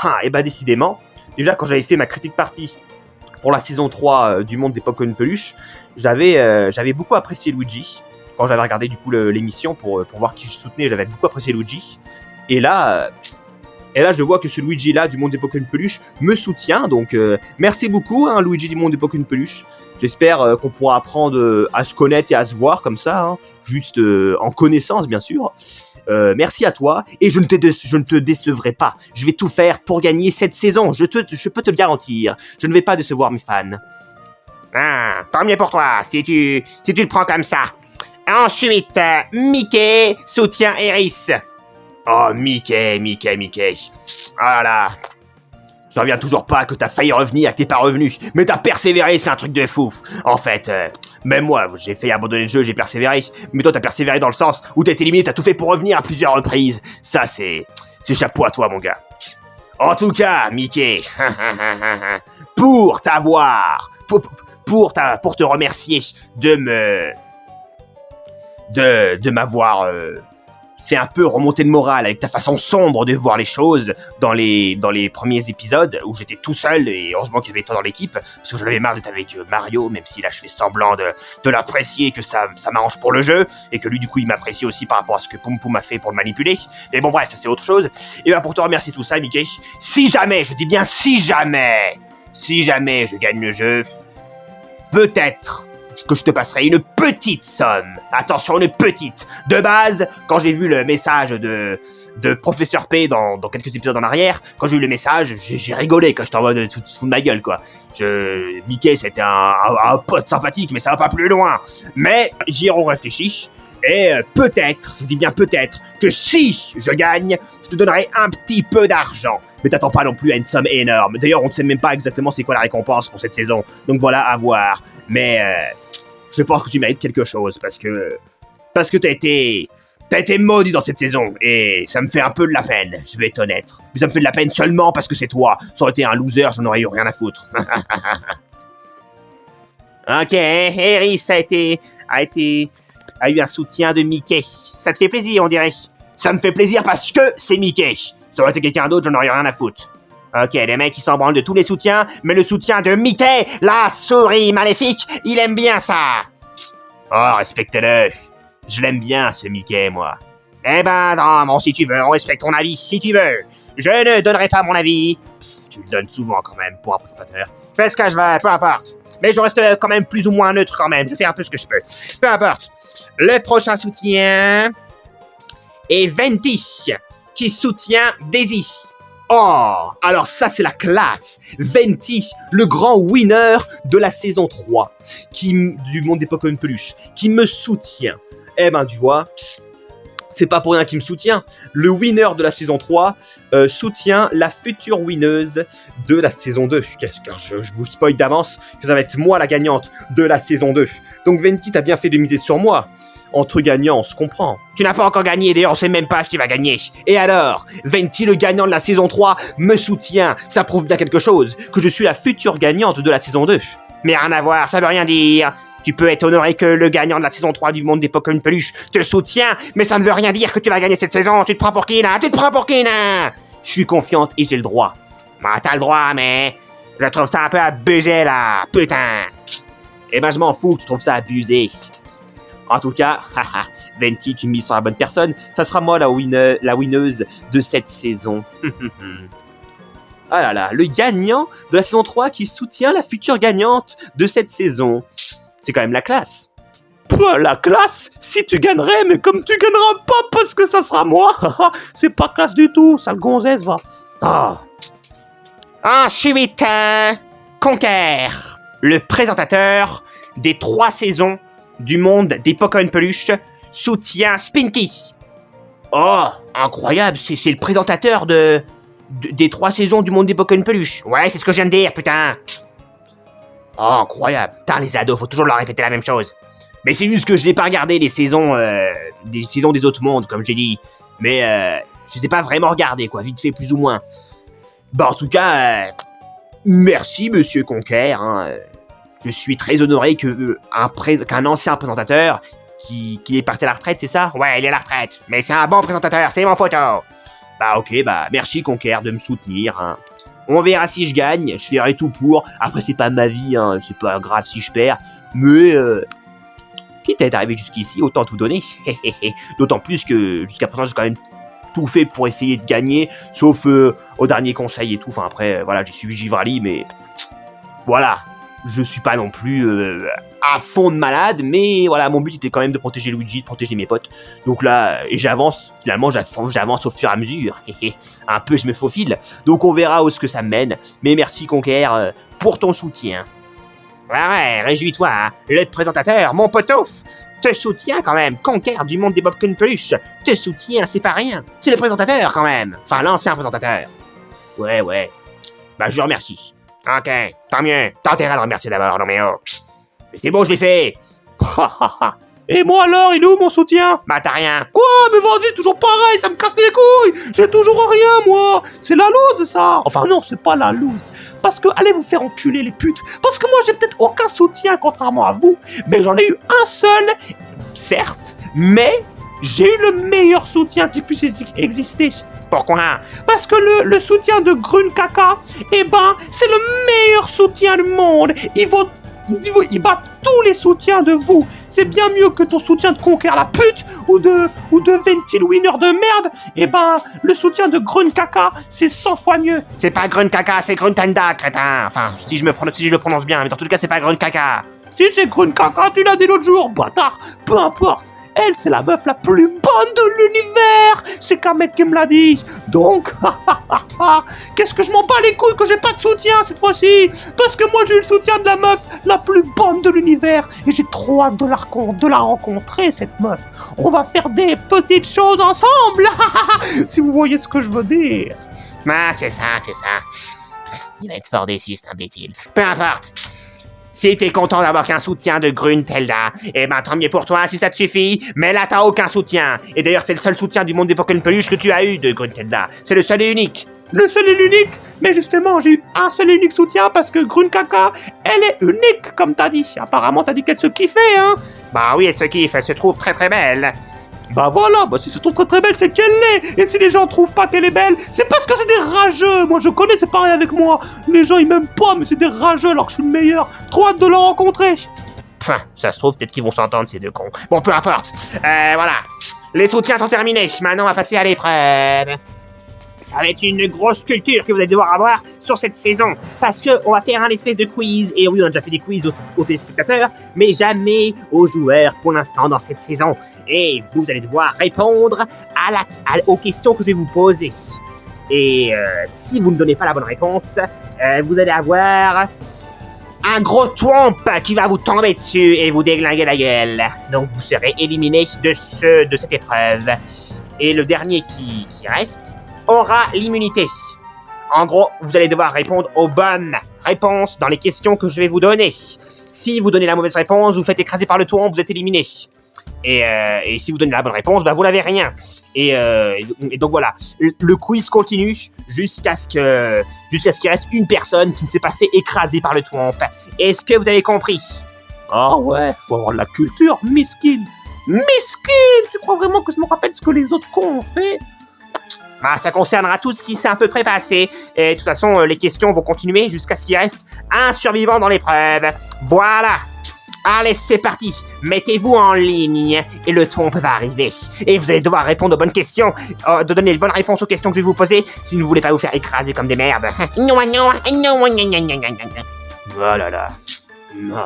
F: Ah, et ben décidément, déjà quand j'avais fait ma critique partie pour la saison 3 du monde des Pokémon peluches, j'avais beaucoup apprécié Luigi. Quand j'avais regardé du coup l'émission pour voir qui je soutenais, j'avais beaucoup apprécié Luigi. Et là, je vois que ce Luigi-là du monde des Pokémon peluches me soutient. Donc, merci beaucoup, hein, Luigi du monde des Pokémon peluches. J'espère qu'on pourra apprendre à se connaître et à se voir comme ça, hein, juste en connaissance, bien sûr. Merci à toi, et je ne te décevrai pas. Je vais tout faire pour gagner cette saison, je peux te le garantir. Je ne vais pas décevoir mes fans. Ah, tant mieux pour toi, si tu le prends comme ça. Ensuite, Mickey soutient Eris. Oh, Mickey. Oh là là. J'en reviens toujours pas que t'as failli revenir et que t'es pas revenu. Mais t'as persévéré, c'est un truc de fou. En fait, même moi, j'ai failli abandonner le jeu, j'ai persévéré. Mais toi, t'as persévéré dans le sens où t'as été éliminé, t'as tout fait pour revenir à plusieurs reprises. Ça, c'est chapeau à toi, mon gars. En tout cas, Mickey, pour t'avoir, pour te remercier de m'avoir fait un peu remonter le moral avec ta façon sombre de voir les choses dans les premiers épisodes où j'étais tout seul, et heureusement qu'il y avait toi dans l'équipe, parce que j'en avais marre d'être avec Mario, même si là je fais semblant de l'apprécier, que ça m'arrange pour le jeu, et que lui du coup il m'apprécie aussi par rapport à ce que Poum Poum a fait pour le manipuler. Mais bon bref, ça c'est autre chose. Et ben pour te remercier tout ça, Mickey, si jamais, je dis bien si jamais je gagne le jeu, peut-être que je te passerai une petite somme. Attention, une petite. De base, quand j'ai vu le message de Professeur P dans quelques épisodes en arrière, quand j'ai eu le message, j'ai rigolé quand je t'envoie de tout de ma gueule, quoi. Mickey, c'était un pote sympathique, mais ça va pas plus loin. Mais j'y ai réfléchi, et peut-être, je dis bien peut-être, que si je gagne, je te donnerai un petit peu d'argent. Mais t'attends pas non plus à une somme énorme. D'ailleurs, on ne sait même pas exactement c'est quoi la récompense pour cette saison. Donc voilà, à voir. Mais je pense que tu mérites quelque chose, parce que t'as été maudit dans cette saison, et ça me fait un peu de la peine, je vais être honnête. Mais ça me fait de la peine seulement parce que c'est toi. Ça aurait été un loser, j'en aurais eu rien à foutre. Ok, Harry a eu un soutien de Mickey. Ça te fait plaisir, on dirait. Ça me fait plaisir parce que c'est Mickey. Ça aurait été quelqu'un d'autre, j'en aurais rien à foutre. Ok, les mecs, ils s'en branlent de tous les soutiens, mais le soutien de Mickey, la souris maléfique, il aime bien ça. Oh, respectez-le. Je l'aime bien, ce Mickey, moi. Eh ben, non, bon, si tu veux, on respecte ton avis, si tu veux. Je ne donnerai pas mon avis. Tu le donnes souvent, quand même, pour un présentateur. Fais ce que je veux, peu importe. Mais je reste quand même plus ou moins neutre, quand même. Je fais un peu ce que je peux. Peu importe. Le prochain soutien est Venti, qui soutient Daisy. Oh, alors ça, c'est la classe. Venti, le grand winner de la saison 3, du monde des Pokémon Peluche, qui me soutient. Eh ben, tu vois, c'est pas pour rien qu'il me soutient. Le winner de la saison 3 soutient la future winneuse de la saison 2. Car je vous spoil d'avance que ça va être moi la gagnante de la saison 2. Donc Venti, t'as bien fait de miser sur moi. Entre gagnants, on se comprend. Tu n'as pas encore gagné, d'ailleurs on sait même pas si tu vas gagner. Et alors, Venti, le gagnant de la saison 3, me soutient. Ça prouve bien quelque chose, que je suis la future gagnante de la saison 2. Mais rien à voir, ça veut rien dire. Tu peux être honoré que le gagnant de la saison 3 du monde des Pokémon Peluche te soutient, mais ça ne veut rien dire que tu vas gagner cette saison. Tu te prends pour qui, là? Je suis confiante et j'ai le droit. Bah, t'as le droit, mais je trouve ça un peu abusé, là. Putain. Eh ben, je m'en fous que tu trouves ça abusé. En tout cas, Venti, tu mises sur la bonne personne. Ça sera moi la winneuse de cette saison. Ah là là, le gagnant de la saison 3 qui soutient la future gagnante de cette saison. C'est quand même la classe. La classe? Si tu gagnerais, mais comme tu gagneras pas parce que ça sera moi, c'est pas classe du tout, sale gonzesse, va. Ah. Ensuite, Conker, le présentateur des 3 saisons du monde des Pokémon Peluche, soutient Spinky. Oh, incroyable, c'est le présentateur des 3 saisons du monde des Pokémon Peluche. Ouais, c'est ce que je viens de dire, putain. Oh, incroyable. Putain, les ados, faut toujours leur répéter la même chose. Mais c'est juste que je n'ai pas regardé les saisons des autres mondes, comme j'ai dit. Mais je les ai pas vraiment regardés, quoi, vite fait, plus ou moins. Bah, en tout cas, merci, monsieur Conker. Hein. Je suis très honoré qu'un ancien présentateur qui est parti à la retraite, c'est ça? Ouais, il est à la retraite. Mais c'est un bon présentateur, c'est mon poteau. Bah, ok, bah, merci Conker de me soutenir, hein. On verra si je gagne, je ferai tout pour. Après, c'est pas ma vie, hein, c'est pas grave si je perds. Mais, quitte à être arrivé jusqu'ici, autant tout donner. D'autant plus que, jusqu'à présent, j'ai quand même tout fait pour essayer de gagner, sauf au dernier conseil et tout. Enfin, après, voilà, j'ai suivi Givrali, mais voilà. Je suis pas non plus à fond de malade, mais voilà, mon but était quand même de protéger Luigi, de protéger mes potes. Donc là, et j'avance, finalement, j'avance au fur et à mesure. Un peu, je me faufile. Donc on verra où ce que ça me mène. Mais merci, Conker, pour ton soutien. Ouais, réjouis-toi, hein. Le présentateur, mon poteau, te soutient quand même. Conker du monde des Pokémon Peluche, te soutient, c'est pas rien. C'est le présentateur quand même. Enfin, l'ancien présentateur. Ouais. Bah, je le remercie. Ok, tant mieux. T'as intérêt à le remercier d'abord, non mais oh. Mais c'est bon, je l'ai fait. Et moi alors, il est où mon soutien? Bah t'as rien. Quoi? Mais vas-y, toujours pareil, ça me casse les couilles. J'ai toujours rien, moi. C'est la loose, ça. Enfin non, c'est pas la loose. Parce que, allez vous faire enculer les putes. Parce que moi, j'ai peut-être aucun soutien, contrairement à vous. Mais j'en ai eu un seul, certes. Mais j'ai eu le meilleur soutien qui puisse exister. Pourquoi? Parce que le soutien de Grunkaka, eh ben, c'est le meilleur soutien du monde. Il bat tous les soutiens de vous. C'est bien mieux que ton soutien de Conker la pute ou de Ventil Winner de merde. Eh ben, le soutien de Grunkaka, c'est 100 fois mieux. C'est pas Grunkaka, c'est Gruntanda, crétin. Enfin, si je le prononce bien, mais dans tout cas, c'est pas Grunkaka.
B: Si c'est Grune Caca, tu l'as dit l'autre jour, bâtard. Peu importe. Elle, c'est la meuf la plus bonne de l'univers. C'est qu'un mec qui me l'a dit. Donc, qu'est-ce que je m'en bats les couilles que j'ai pas de soutien cette fois-ci? Parce que moi, j'ai eu le soutien de la meuf la plus bonne de l'univers. Et j'ai trop hâte de la rencontrer, cette meuf. On va faire des petites choses ensemble. Si vous voyez ce que je veux dire.
F: Ah, c'est ça. Il va être fort déçu, cet imbécile. Peu importe. Si t'es content d'avoir qu'un soutien de Gruntilda, eh ben tant mieux pour toi si ça te suffit, mais là t'as aucun soutien. Et d'ailleurs c'est le seul soutien du monde des Pokémon Peluche que tu as eu de Gruntilda. C'est le seul et unique.
B: Le seul et l'unique? Mais justement, j'ai eu un seul et unique soutien parce que Grune Caca, elle est unique, comme t'as dit. Apparemment, t'as dit qu'elle se kiffait, hein?
F: Bah oui, elle se kiffe, elle se trouve très très belle.
B: Bah voilà, bah si elle se trouve très très belle, c'est qu'elle l'est. Et si les gens trouvent pas qu'elle est belle, c'est parce que c'est des rageux. Moi je connais, c'est pareil avec moi. Les gens ils m'aiment pas, mais c'est des rageux alors que je suis le meilleur. Trop hâte de la rencontrer.
F: Enfin, ça se trouve, peut-être qu'ils vont s'entendre ces deux cons. Bon, peu importe. Voilà. Les soutiens sont terminés. Maintenant, on va passer à l'épreuve. Ça va être une grosse culture que vous allez devoir avoir sur cette saison. Parce que on va faire un espèce de quiz. Et oui, on a déjà fait des quiz aux téléspectateurs, mais jamais aux joueurs pour l'instant dans cette saison. Et vous allez devoir répondre aux questions que je vais vous poser. Et si vous ne donnez pas la bonne réponse, vous allez avoir un gros twomp qui va vous tomber dessus et vous déglinguer la gueule. Donc vous serez éliminé de cette épreuve. Et le dernier qui reste aura l'immunité. En gros, vous allez devoir répondre aux bonnes réponses dans les questions que je vais vous donner. Si vous donnez la mauvaise réponse, vous faites écraser par le twomp, vous êtes éliminé. Et si vous donnez la bonne réponse, bah vous n'avez rien. Et donc voilà, le quiz continue jusqu'à ce qu'il reste une personne qui ne s'est pas fait écraser par le twomp. Est-ce que vous avez compris?
B: Ah ouais, faut avoir de la culture, miskin. Miskin, tu crois vraiment que je me rappelle ce que les autres cons ont fait?
F: Bah, ça concernera tout ce qui s'est à peu près passé. Et de toute façon, les questions vont continuer jusqu'à ce qu'il reste un survivant dans l'épreuve. Voilà. Allez, c'est parti. Mettez-vous en ligne et le twomp va arriver. Et vous allez devoir répondre aux bonnes questions, de donner les bonnes réponses aux questions que je vais vous poser si vous ne voulez pas vous faire écraser comme des merdes.
G: Oh là là. Non.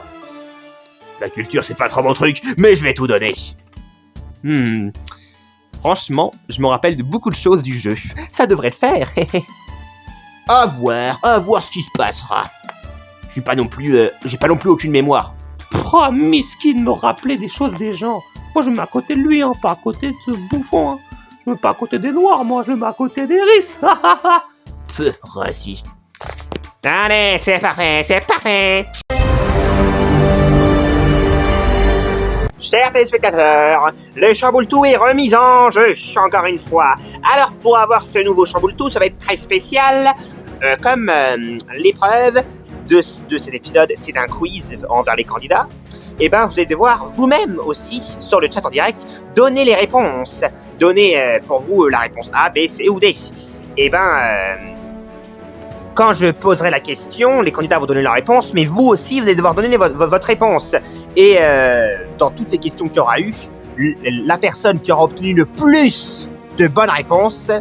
G: La culture, c'est pas trop mon truc, mais je vais tout donner. Franchement, je me rappelle de beaucoup de choses du jeu. Ça devrait le faire. À voir ce qui se passera. J'ai pas non plus aucune mémoire.
B: Oh, miskin, me rappeler des choses des gens. Moi, je me mets à côté de lui, hein, pas à côté de ce bouffon. Hein. Je me mets pas à côté des noirs, moi, je me mets à côté des risques.
F: Pfff, raciste. Allez, c'est parfait. Chers téléspectateurs, le Chamboultou est remis en jeu, encore une fois. Alors, pour avoir ce nouveau Chamboultou, ça va être très spécial. Comme l'épreuve de cet épisode, c'est un quiz envers les candidats, et ben vous allez devoir vous-même aussi, sur le chat en direct, donner les réponses. Donner pour vous la réponse A, B, C ou D. Et ben... quand je poserai la question, les candidats vont donner leur réponse, mais vous aussi, vous allez devoir donner votre réponse. Et dans toutes les questions qu'il y aura eu, la personne qui aura obtenu le plus de bonnes réponses,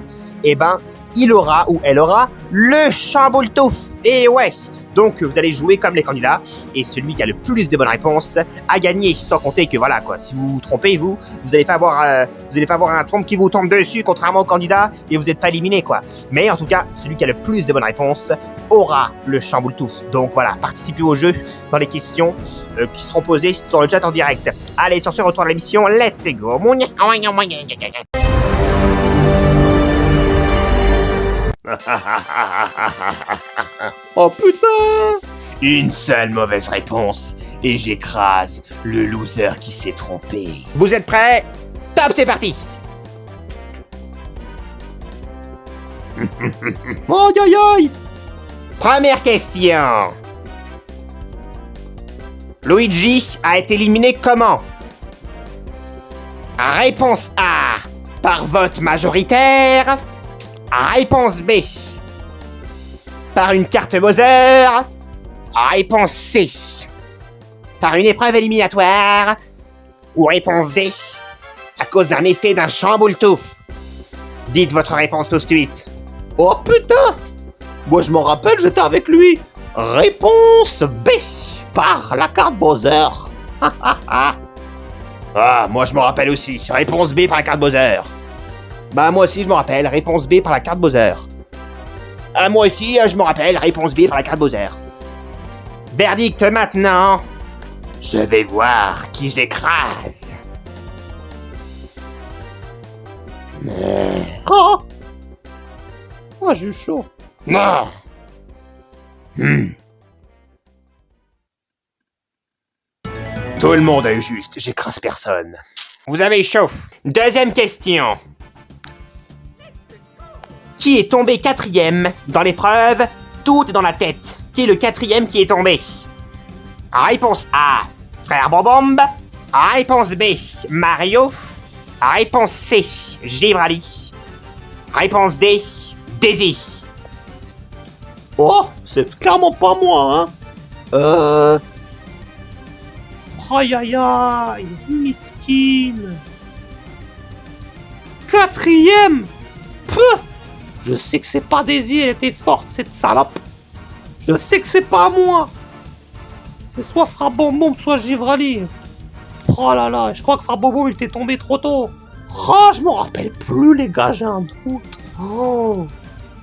F: eh ben, il aura ou elle aura le Chamboultou. Et ouais, donc vous allez jouer comme les candidats, et celui qui a le plus de bonnes réponses a gagné. Sans compter que voilà quoi, si vous vous trompez, vous allez pas avoir un trompe qui vous tombe dessus, contrairement aux candidats, et vous n'êtes pas éliminé quoi. Mais en tout cas, celui qui a le plus de bonnes réponses aura le Chamboultou. Donc voilà, participez au jeu dans les questions qui seront posées dans le chat en direct. Allez, sur ce, retour à l'émission, let's go.
B: Oh putain!
G: Une seule mauvaise réponse, et j'écrase le loser qui s'est trompé.
F: Vous êtes prêts? Top, c'est parti.
B: Aïe aïe aïe!
F: Première question. Luigi a été éliminé comment? Réponse A, par vote majoritaire. Réponse B, par une carte Bowser. Réponse C, par une épreuve éliminatoire. Ou réponse D, à cause d'un effet d'un Chamboultou. Dites votre réponse tout de suite.
B: Oh putain! Moi je m'en rappelle, j'étais avec lui. Réponse B. par la carte Bowser.
F: Ah, moi je m'en rappelle aussi. Réponse B par la carte Bowser. Bah moi aussi je me rappelle. Réponse B par la carte Bowser. Ah moi aussi je me rappelle. Réponse B par la carte Bowser. Verdict maintenant. Je vais voir qui j'écrase.
B: Oh, oh j'ai eu chaud.
F: Non. Tout le monde a eu juste, j'écrase personne. Vous avez chaud. Deuxième question. Qui est tombé 4e dans l'épreuve Tout est dans la tête. Qui est le 4e qui est tombé? Réponse A, Frère Bombombe. Réponse B, Mario. Réponse C, Givrali. Réponse D, Daisy.
B: Oh, c'est clairement pas moi, hein. Aïe aïe aïe, misquine. 4e. Pfff. Je sais que c'est pas Daisy, elle était forte, cette salope. Je sais que c'est pas moi. C'est soit Frère Bombom, soit Givrali. Oh là là, je crois que Frère Bombom, il était tombé trop tôt. Oh, je m'en rappelle plus, les gars, j'ai un doute. Oh.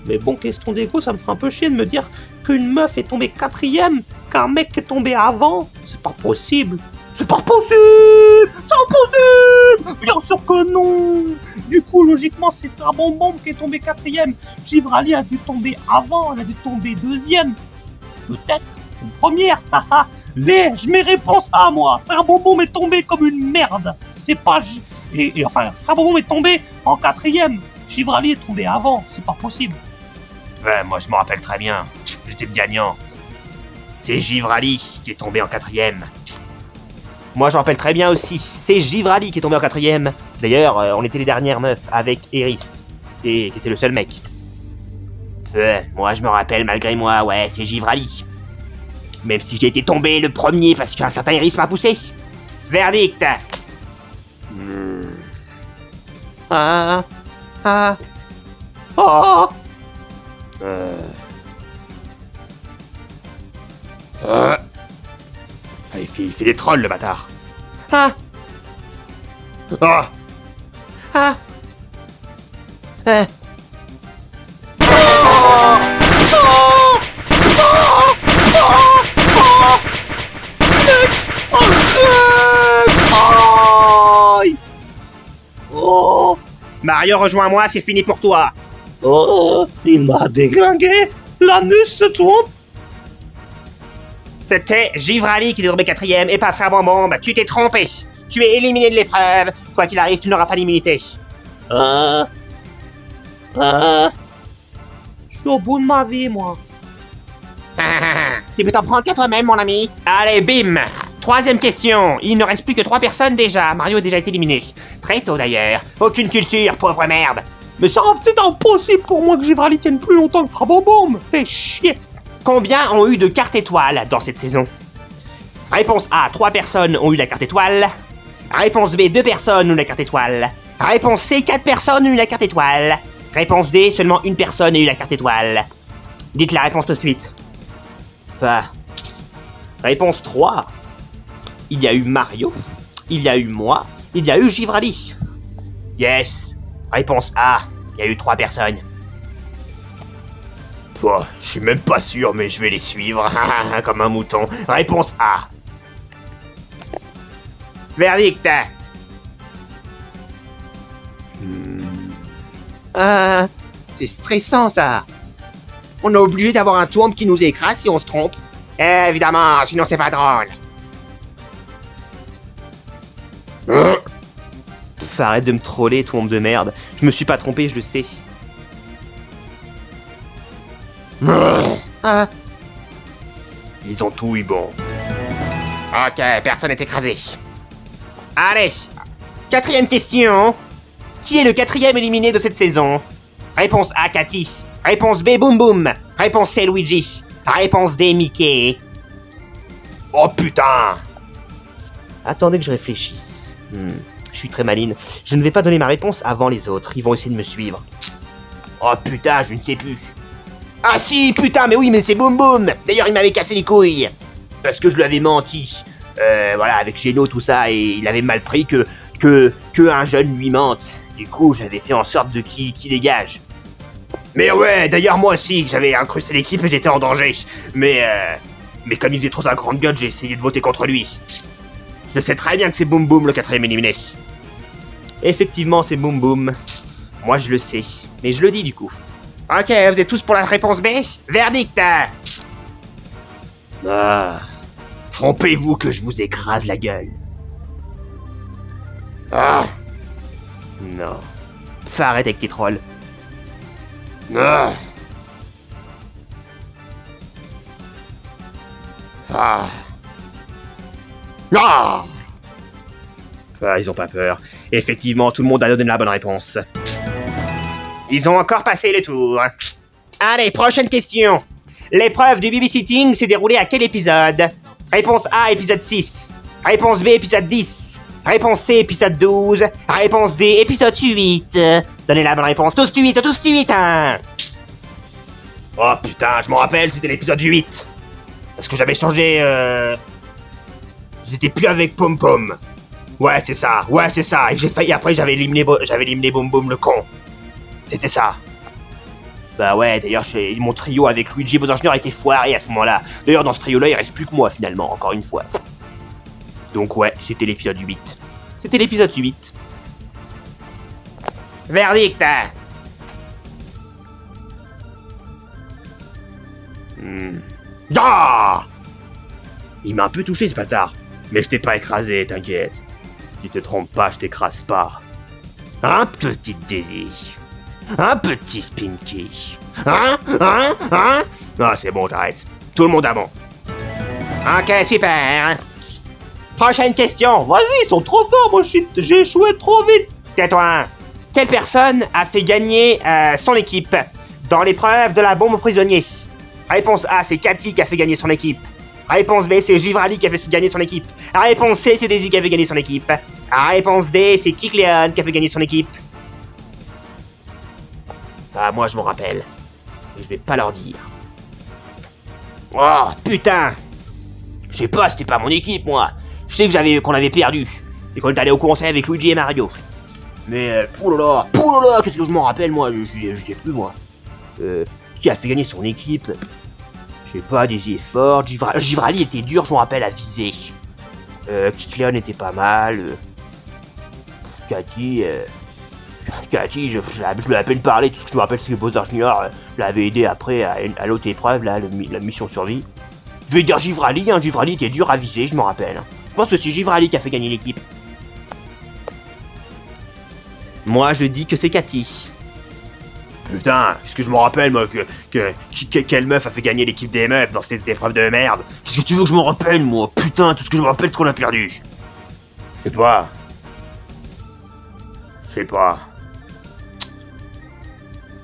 B: Mais bon, question d'égo, ça me ferait un peu chier de me dire qu'une meuf est tombée 4e, qu'un mec est tombé avant. C'est pas possible. C'est pas possible. C'est impossible. Bien sûr que non. Du coup, logiquement, c'est Frère Bombom qui est tombé 4e. Givrali a dû tomber avant, elle a dû tomber 2e. Peut-être une première. Je mets réponse A, moi. Frère Bombom est tombé comme une merde. C'est pas... enfin, Frère Bombom est tombé en 4e. Givrali est tombé avant. C'est pas possible.
F: Ouais, moi je m'en rappelle très bien. J'étais le gagnant. C'est Givrali qui est tombé en 4e. Moi je me rappelle très bien aussi. C'est Givrali qui est tombé en 4e. D'ailleurs, on était les dernières meufs avec Eris. Qui était le seul mec. Moi je me rappelle malgré moi, ouais, c'est Givrali. Même si j'ai été tombé le premier parce qu'un certain Eris m'a poussé. Verdict.
E: Ah.
F: Oh. Il fait des trolls, le bâtard.
E: Ah.
F: Oh.
E: Ah.
B: Oh,
F: Mario, rejoins-moi, c'est fini pour toi.
B: oh, il m'a déglingué. L'anus se trompe.
F: C'était Givrali qui est tombé 4e et pas Frère Bombom. Tu t'es trompé. Tu es éliminé de l'épreuve. Quoi qu'il arrive, tu n'auras pas l'immunité.
B: Je suis au bout de ma vie, moi.
E: Tu peux t'en prendre qu'à toi-même, mon ami.
F: Allez, bim. 3e question. Il ne reste plus que 3 personnes déjà. Mario a déjà été éliminé. Très tôt d'ailleurs. Aucune culture, pauvre merde.
B: Mais ça rend peut-être impossible pour moi que Givrali tienne plus longtemps que Frère Bombom. Fais chier.
F: Combien ont eu de cartes étoiles dans cette saison? Réponse A, 3 personnes ont eu la carte étoile. Réponse B, 2 personnes ont eu la carte étoile. Réponse C, 4 personnes ont eu la carte étoile. Réponse D, seulement une personne a eu la carte étoile. Dites la réponse tout de suite. Réponse 3. Il y a eu Mario. Il y a eu moi. Il y a eu Givrali. Yes. Réponse A. Il y a eu 3 personnes. Je suis même pas sûr, mais je vais les suivre. Comme un mouton. Réponse A. Verdict.
E: C'est stressant, ça. On est obligé d'avoir un tourbe qui nous écrase si on se trompe.
F: Évidemment, sinon c'est pas drôle. Arrête de me troller, tourbe de merde. Je me suis pas trompé, je le sais. Ils ont tout eu bon. Ok, personne n'est écrasé. Allez, 4e question. Qui est le 4e éliminé de cette saison? Réponse A, Cathy. Réponse B, Boum Boum. Réponse C, Luigi. Réponse D, Mickey. Oh putain! Attendez que je réfléchisse. Je suis très maline. Je ne vais pas donner ma réponse avant les autres. Ils vont essayer de me suivre. Oh putain, je ne sais plus. Ah si, putain, mais oui, mais c'est Boum Boum. D'ailleurs, il m'avait cassé les couilles. Parce que je lui avais menti. Voilà, avec Geno, tout ça, et il avait mal pris que un jeune lui mente. Du coup, j'avais fait en sorte de qui dégage. Mais ouais, d'ailleurs, moi aussi, j'avais incrusté l'équipe et j'étais en danger. Mais comme il faisait trop sa grande gueule, j'ai essayé de voter contre lui. Je sais très bien que c'est Boum Boum le 4ème éliminé. Effectivement, c'est Boum Boum. Moi, je le sais. Mais je le dis, du coup. Ok, vous êtes tous pour la réponse B? Verdict! Ah... Trompez-vous que je vous écrase la gueule. Ah. Non. Faut arrêter avec tes trolls. Ah. Ah. Ah. Ah, ils ont pas peur. Effectivement, tout le monde a donné la bonne réponse. Ils ont encore passé le tour. Allez, prochaine question. L'épreuve du babysitting s'est déroulée à quel épisode? Réponse A, épisode 6. Réponse B, épisode 10. Réponse C, épisode 12. Réponse D, épisode 8. Donnez la bonne réponse. Tous 8, tous 8, hein. Oh putain, je m'en rappelle, c'était l'épisode 8. Parce que j'avais changé, J'étais plus avec Pom Pom. Ouais, c'est ça. Et j'ai failli, après, j'avais éliminé Boum Boum le con. C'était ça. Bah ouais, d'ailleurs, mon trio avec Luigi et Bowser Jr. a été foiré à ce moment-là. D'ailleurs, dans ce trio-là, il reste plus que moi, finalement, encore une fois. Donc ouais, c'était l'épisode 8. C'était l'épisode 8. Verdict! Ah! Il m'a un peu touché, ce bâtard. Mais je t'ai pas écrasé, t'inquiète. Si tu te trompes pas, je t'écrase pas. Un petit Daisy. Un petit Spinky. Hein? Ah, c'est bon, j'arrête. Tout le monde a bon. Ok, super. Prochaine question.
B: Vas-y, ils sont trop forts, moi j'ai échoué trop vite.
F: Tais-toi. Quelle personne a fait gagner son équipe dans l'épreuve de la bombe aux prisonniers? Réponse A, c'est Cathy qui a fait gagner son équipe. Réponse B, c'est Givrali qui a fait gagner son équipe. Réponse C, c'est Daisy qui a fait gagner son équipe. Réponse D, c'est Kikleon qui a fait gagner son équipe. Ah, moi, je m'en rappelle. Et je vais pas leur dire. Oh, putain! Je sais pas, c'était pas mon équipe, moi. Je sais que qu'on avait perdu. Et qu'on est allé au conseil avec Luigi et Mario. Mais, poulala, qu'est-ce que je m'en rappelle, moi? Je sais plus, moi. Qui a fait gagner son équipe? Je sais pas, Daisy est forte. Givrali était dur, je m'en rappelle, à viser. Kikleon était pas mal. Cathy, je lui ai à peine parlé, tout ce que je me rappelle c'est que Bowser Jr. L'avait aidé après à l'autre épreuve, là, la mission survie. Je vais dire Givrali, hein, Givrali était dur à viser, je m'en rappelle. Je pense que c'est Givrali qui a fait gagner l'équipe. Moi je dis que c'est Cathy. Putain, qu'est-ce que je me rappelle moi, quelle meuf a fait gagner l'équipe des meufs dans cette épreuve de merde? Qu'est-ce que tu veux que je me rappelle moi? Putain, tout ce que je me rappelle c'est qu'on a perdu. Je sais pas.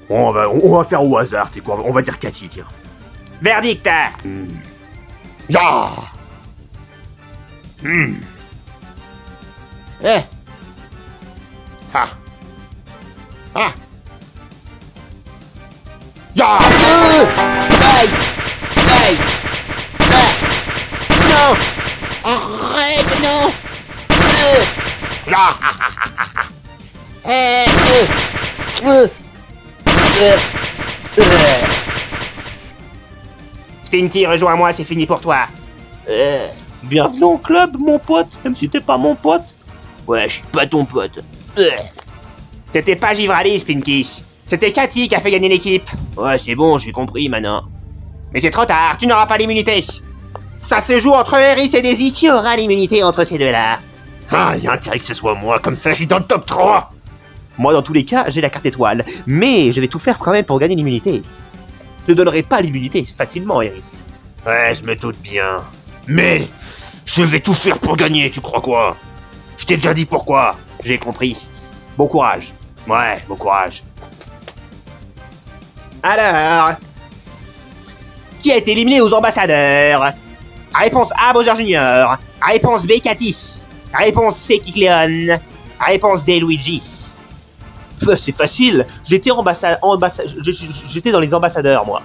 F: Bon, on va faire au hasard, tu sais quoi, on va dire Cathy, tiens. Verdict! Ah! Eh! Ah! Ah! Ya! Aïe! Aïe! Non! Arrête, non! Spinky, rejoins-moi, c'est fini pour toi.
B: Bienvenue au club, mon pote, même si t'es pas mon pote.
F: Ouais, je suis pas ton pote. C'était pas Givrali, Spinky. C'était Cathy qui a fait gagner l'équipe. Ouais, c'est bon, j'ai compris maintenant. Mais c'est trop tard, tu n'auras pas l'immunité. Ça se joue entre Eris et Daisy, qui aura l'immunité entre ces deux-là? Ah, il y a intérêt que ce soit moi, comme ça, je suis dans le top 3.
B: Moi, dans tous les cas, j'ai la carte étoile, mais je vais tout faire quand même pour gagner l'immunité. Je ne donnerai pas l'immunité facilement, Eris.
F: Ouais, je me doute bien. Mais je vais tout faire pour gagner, tu crois quoi? Je t'ai déjà dit pourquoi.
B: J'ai compris. Bon courage.
F: Ouais, bon courage.
B: Alors, qui a été éliminé aux ambassadeurs?
F: Réponse A, Bowser Jr. Réponse B, Cathy. Réponse C, Kikleon. Réponse D, Luigi.
B: C'est facile, j'étais j'étais dans les ambassadeurs, moi.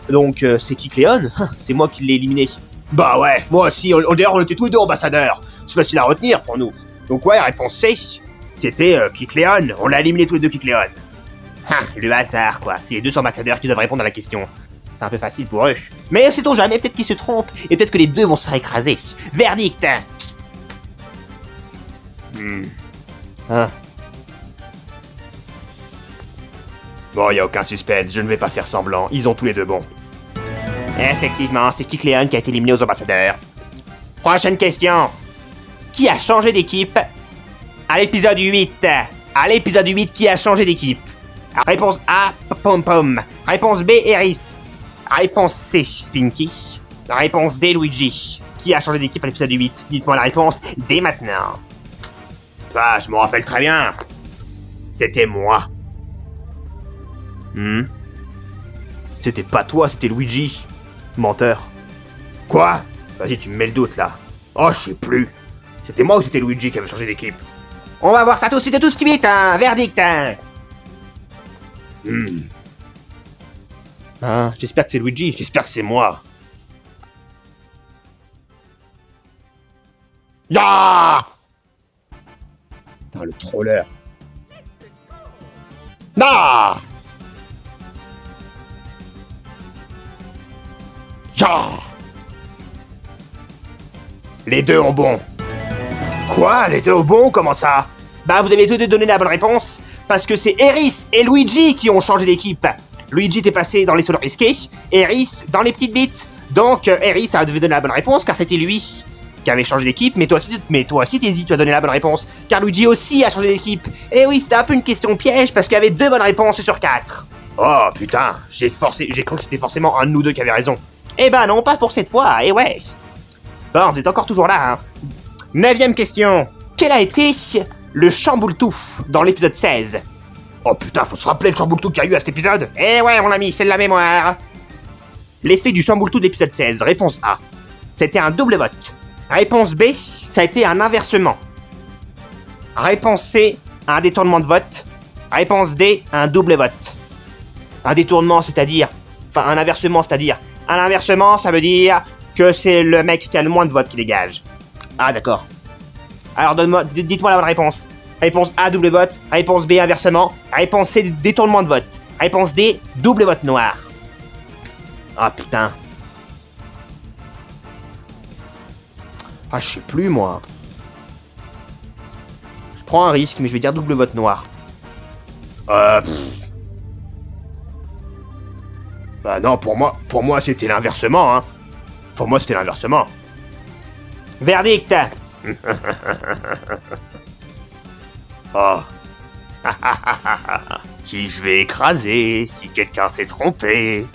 B: Donc, c'est Kikleon, c'est moi qui l'ai éliminé.
E: Bah ouais, moi aussi, d'ailleurs on était tous les deux ambassadeurs. C'est facile à retenir pour nous. Donc ouais, réponse C, c'était Kikléon. On l'a éliminé tous les deux Kikléon. Le hasard quoi, c'est les deux ambassadeurs qui doivent répondre à la question. C'est un peu facile pour eux. Mais sait-on jamais, peut-être qu'ils se trompent, et peut-être que les deux vont se faire écraser. Verdict. Bon, y a aucun suspense, je ne vais pas faire semblant, ils ont tous les deux bon. Effectivement, c'est Kikléon qui a été éliminé aux ambassadeurs. Prochaine question. Qui a changé d'équipe à l'épisode 8? À l'épisode 8, qui a changé d'équipe? Réponse A, Pom Pom. Réponse B, Eris. Réponse C, Spinky. Réponse D, Luigi. Qui a changé d'équipe à l'épisode 8? Dites-moi la réponse dès maintenant. Bah, je me rappelle très bien. C'était moi. C'était pas toi, c'était Luigi. Menteur. Quoi? Vas-y, tu me mets le doute là. Oh, je sais plus. C'était moi ou c'était Luigi qui avait changé d'équipe? On va voir ça tout de suite, hein. Verdict, hein. Ah, j'espère que c'est Luigi, j'espère que c'est moi. Ya! Putain, le troller. Ah! Ya! Les deux ont bon. Quoi? Les deux ont bon? Comment ça? Bah, vous avez tous deux donné la bonne réponse, parce que c'est Eris et Luigi qui ont changé d'équipe. Luigi était passé dans les solos risqués, Eris dans les petites bites. Donc, Eris a devait donner la bonne réponse, car c'était lui qui avait changé d'équipe, mais toi aussi, Daisy, tu as donné la bonne réponse, car Luigi aussi a changé d'équipe. Et oui, c'était un peu une question piège, parce qu'il y avait 2 bonnes réponses sur 4. Oh, putain, j'ai cru que c'était forcément un de nous deux qui avait raison. Eh ben non, pas pour cette fois, et ouais. Bon, vous êtes encore toujours là, hein. 9ème question. Quel a été le chamboule-tout dans l'épisode 16? Oh putain, faut se rappeler le chamboule-tout qu'il y a eu à cet épisode. Eh ouais, mon ami, c'est de la mémoire. L'effet du chamboule-tout de l'épisode 16, réponse A. C'était un double vote. Réponse B, ça a été un inversement. Réponse C, un détournement de vote. Réponse D, un double vote. Un détournement, c'est-à-dire... Enfin, un inversement, c'est-à-dire... Un inversement, ça veut dire que c'est le mec qui a le moins de votes qui dégage. Ah, d'accord. Alors, dites-moi la bonne réponse. Réponse A, double vote. Réponse B, inversement. Réponse C, détournement de vote. Réponse D, double vote noir. Ah, putain. Ah, je sais plus, moi. Je prends un risque, mais je vais dire double vote noir. Bah non, pour moi c'était l'inversement, hein. Pour moi, c'était l'inversement. Verdict. Oh. Qui je vais écraser si quelqu'un s'est trompé.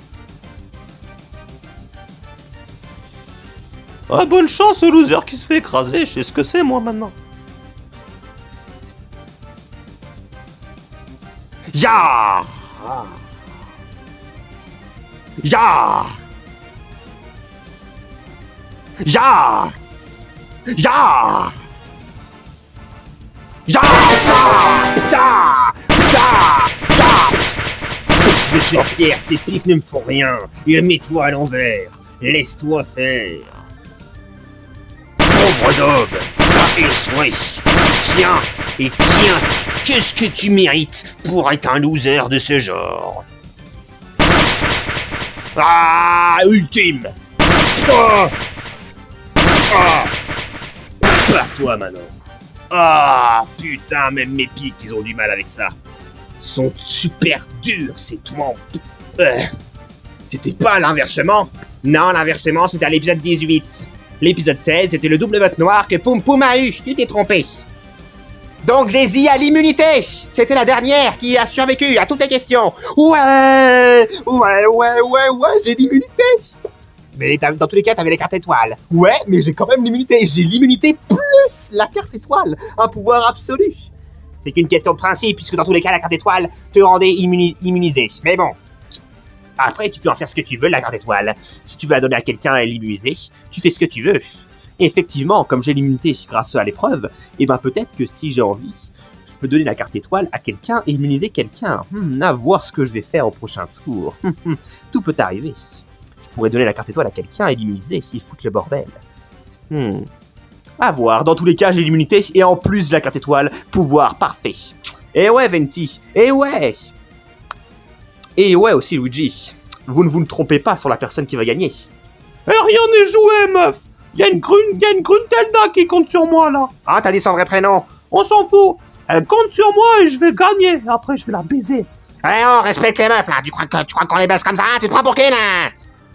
E: Ah, bonne chance au loser qui se fait écraser, je sais ce que c'est moi maintenant. Ya! Ya! Ya! Ya! Ya! Monsieur Pierre, tes pics ne me font rien. Mets-toi à l'envers. Laisse-toi faire. Pauvre dog, t'as échoué. Tiens, qu'est-ce que tu mérites pour être un loser de ce genre? Ah, ultime. Oh. Ah. Pars-toi maintenant. Ah, putain, même mes pics, ils ont du mal avec ça. Ils sont super durs, ces toits. C'était pas l'inversement? Non, l'inversement, c'était à l'épisode 18. L'épisode 16, c'était le double vote noir que Poum Poum a eu. Tu t'es trompé. Donc, Daisy a l'immunité. C'était la dernière qui a survécu à toutes les questions. Ouais, j'ai l'immunité. Mais dans tous les cas, t'avais les cartes étoiles. Ouais, mais j'ai quand même l'immunité. J'ai l'immunité plus la carte étoile. Un pouvoir absolu. C'est qu'une question de principe, puisque dans tous les cas, la carte étoile te rendait immunisé. Mais bon. Après, tu peux en faire ce que tu veux, la carte étoile. Si tu veux la donner à quelqu'un et l'immuniser, tu fais ce que tu veux. Et effectivement, comme j'ai l'immunité grâce à l'épreuve, et ben peut-être que si j'ai envie, je peux donner la carte étoile à quelqu'un et immuniser quelqu'un. À voir ce que je vais faire au prochain tour. Tout peut arriver. Je pourrais donner la carte étoile à quelqu'un et l'immuniser s'il fout le bordel. À voir. Dans tous les cas, j'ai l'immunité et en plus la carte étoile, pouvoir parfait. Et ouais, Venti. Et ouais. Et ouais aussi, Luigi. Vous ne vous trompez pas sur la personne qui va gagner. Et rien n'est joué, meuf. Il y a une Gruntelda qui compte sur moi, là. Ah, t'as dit son vrai prénom. On s'en fout. Elle compte sur moi et je vais gagner. Après, je vais la baiser.
F: Eh, on respecte les meufs, là. Tu crois qu'on les baisse comme ça, hein? Tu te prends pour qui, là?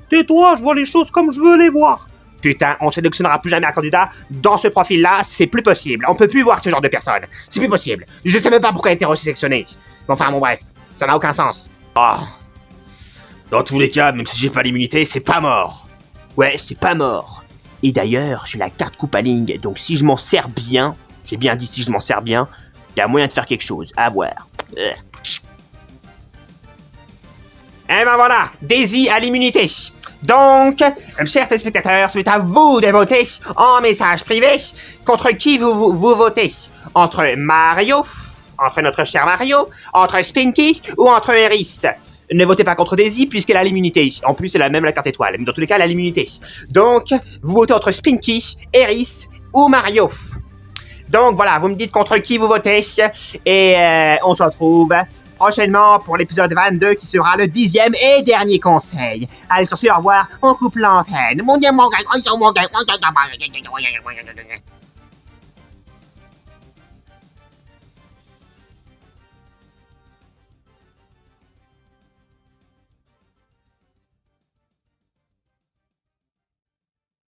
E: Tais-toi, je vois les choses comme je veux les voir. Putain, on sélectionnera plus jamais un candidat. Dans ce profil-là, c'est plus possible. On peut plus voir ce genre de personne. C'est plus possible. Je sais même pas pourquoi elle a été resélectionnée. Enfin, bon, bref. Ça n'a aucun sens. Ah. Dans tous les cas, même si j'ai pas l'immunité, c'est pas mort. Ouais, c'est pas mort. Et d'ailleurs, j'ai la carte Koopaling, donc si je m'en sers bien, j'ai bien dit si je m'en sers bien, il y a moyen de faire quelque chose. À voir. Eh ben voilà, Daisy a l'immunité. Donc, chers téléspectateurs, c'est à vous de voter en message privé contre qui vous votez. Entre Mario, entre notre cher Mario, entre Spinky ou entre Eris. Ne votez pas contre Daisy puisqu'elle a l'immunité. En plus, elle a même la carte étoile. Mais dans tous les cas, elle a l'immunité. Donc, vous votez entre Spinky, Eris ou Mario. Donc voilà, vous me dites contre qui vous votez. Et on se retrouve prochainement pour l'épisode 22 qui sera le 10e et dernier conseil. Allez, sur ce, au revoir. On coupe l'antenne. Mon Dieu, mon gars.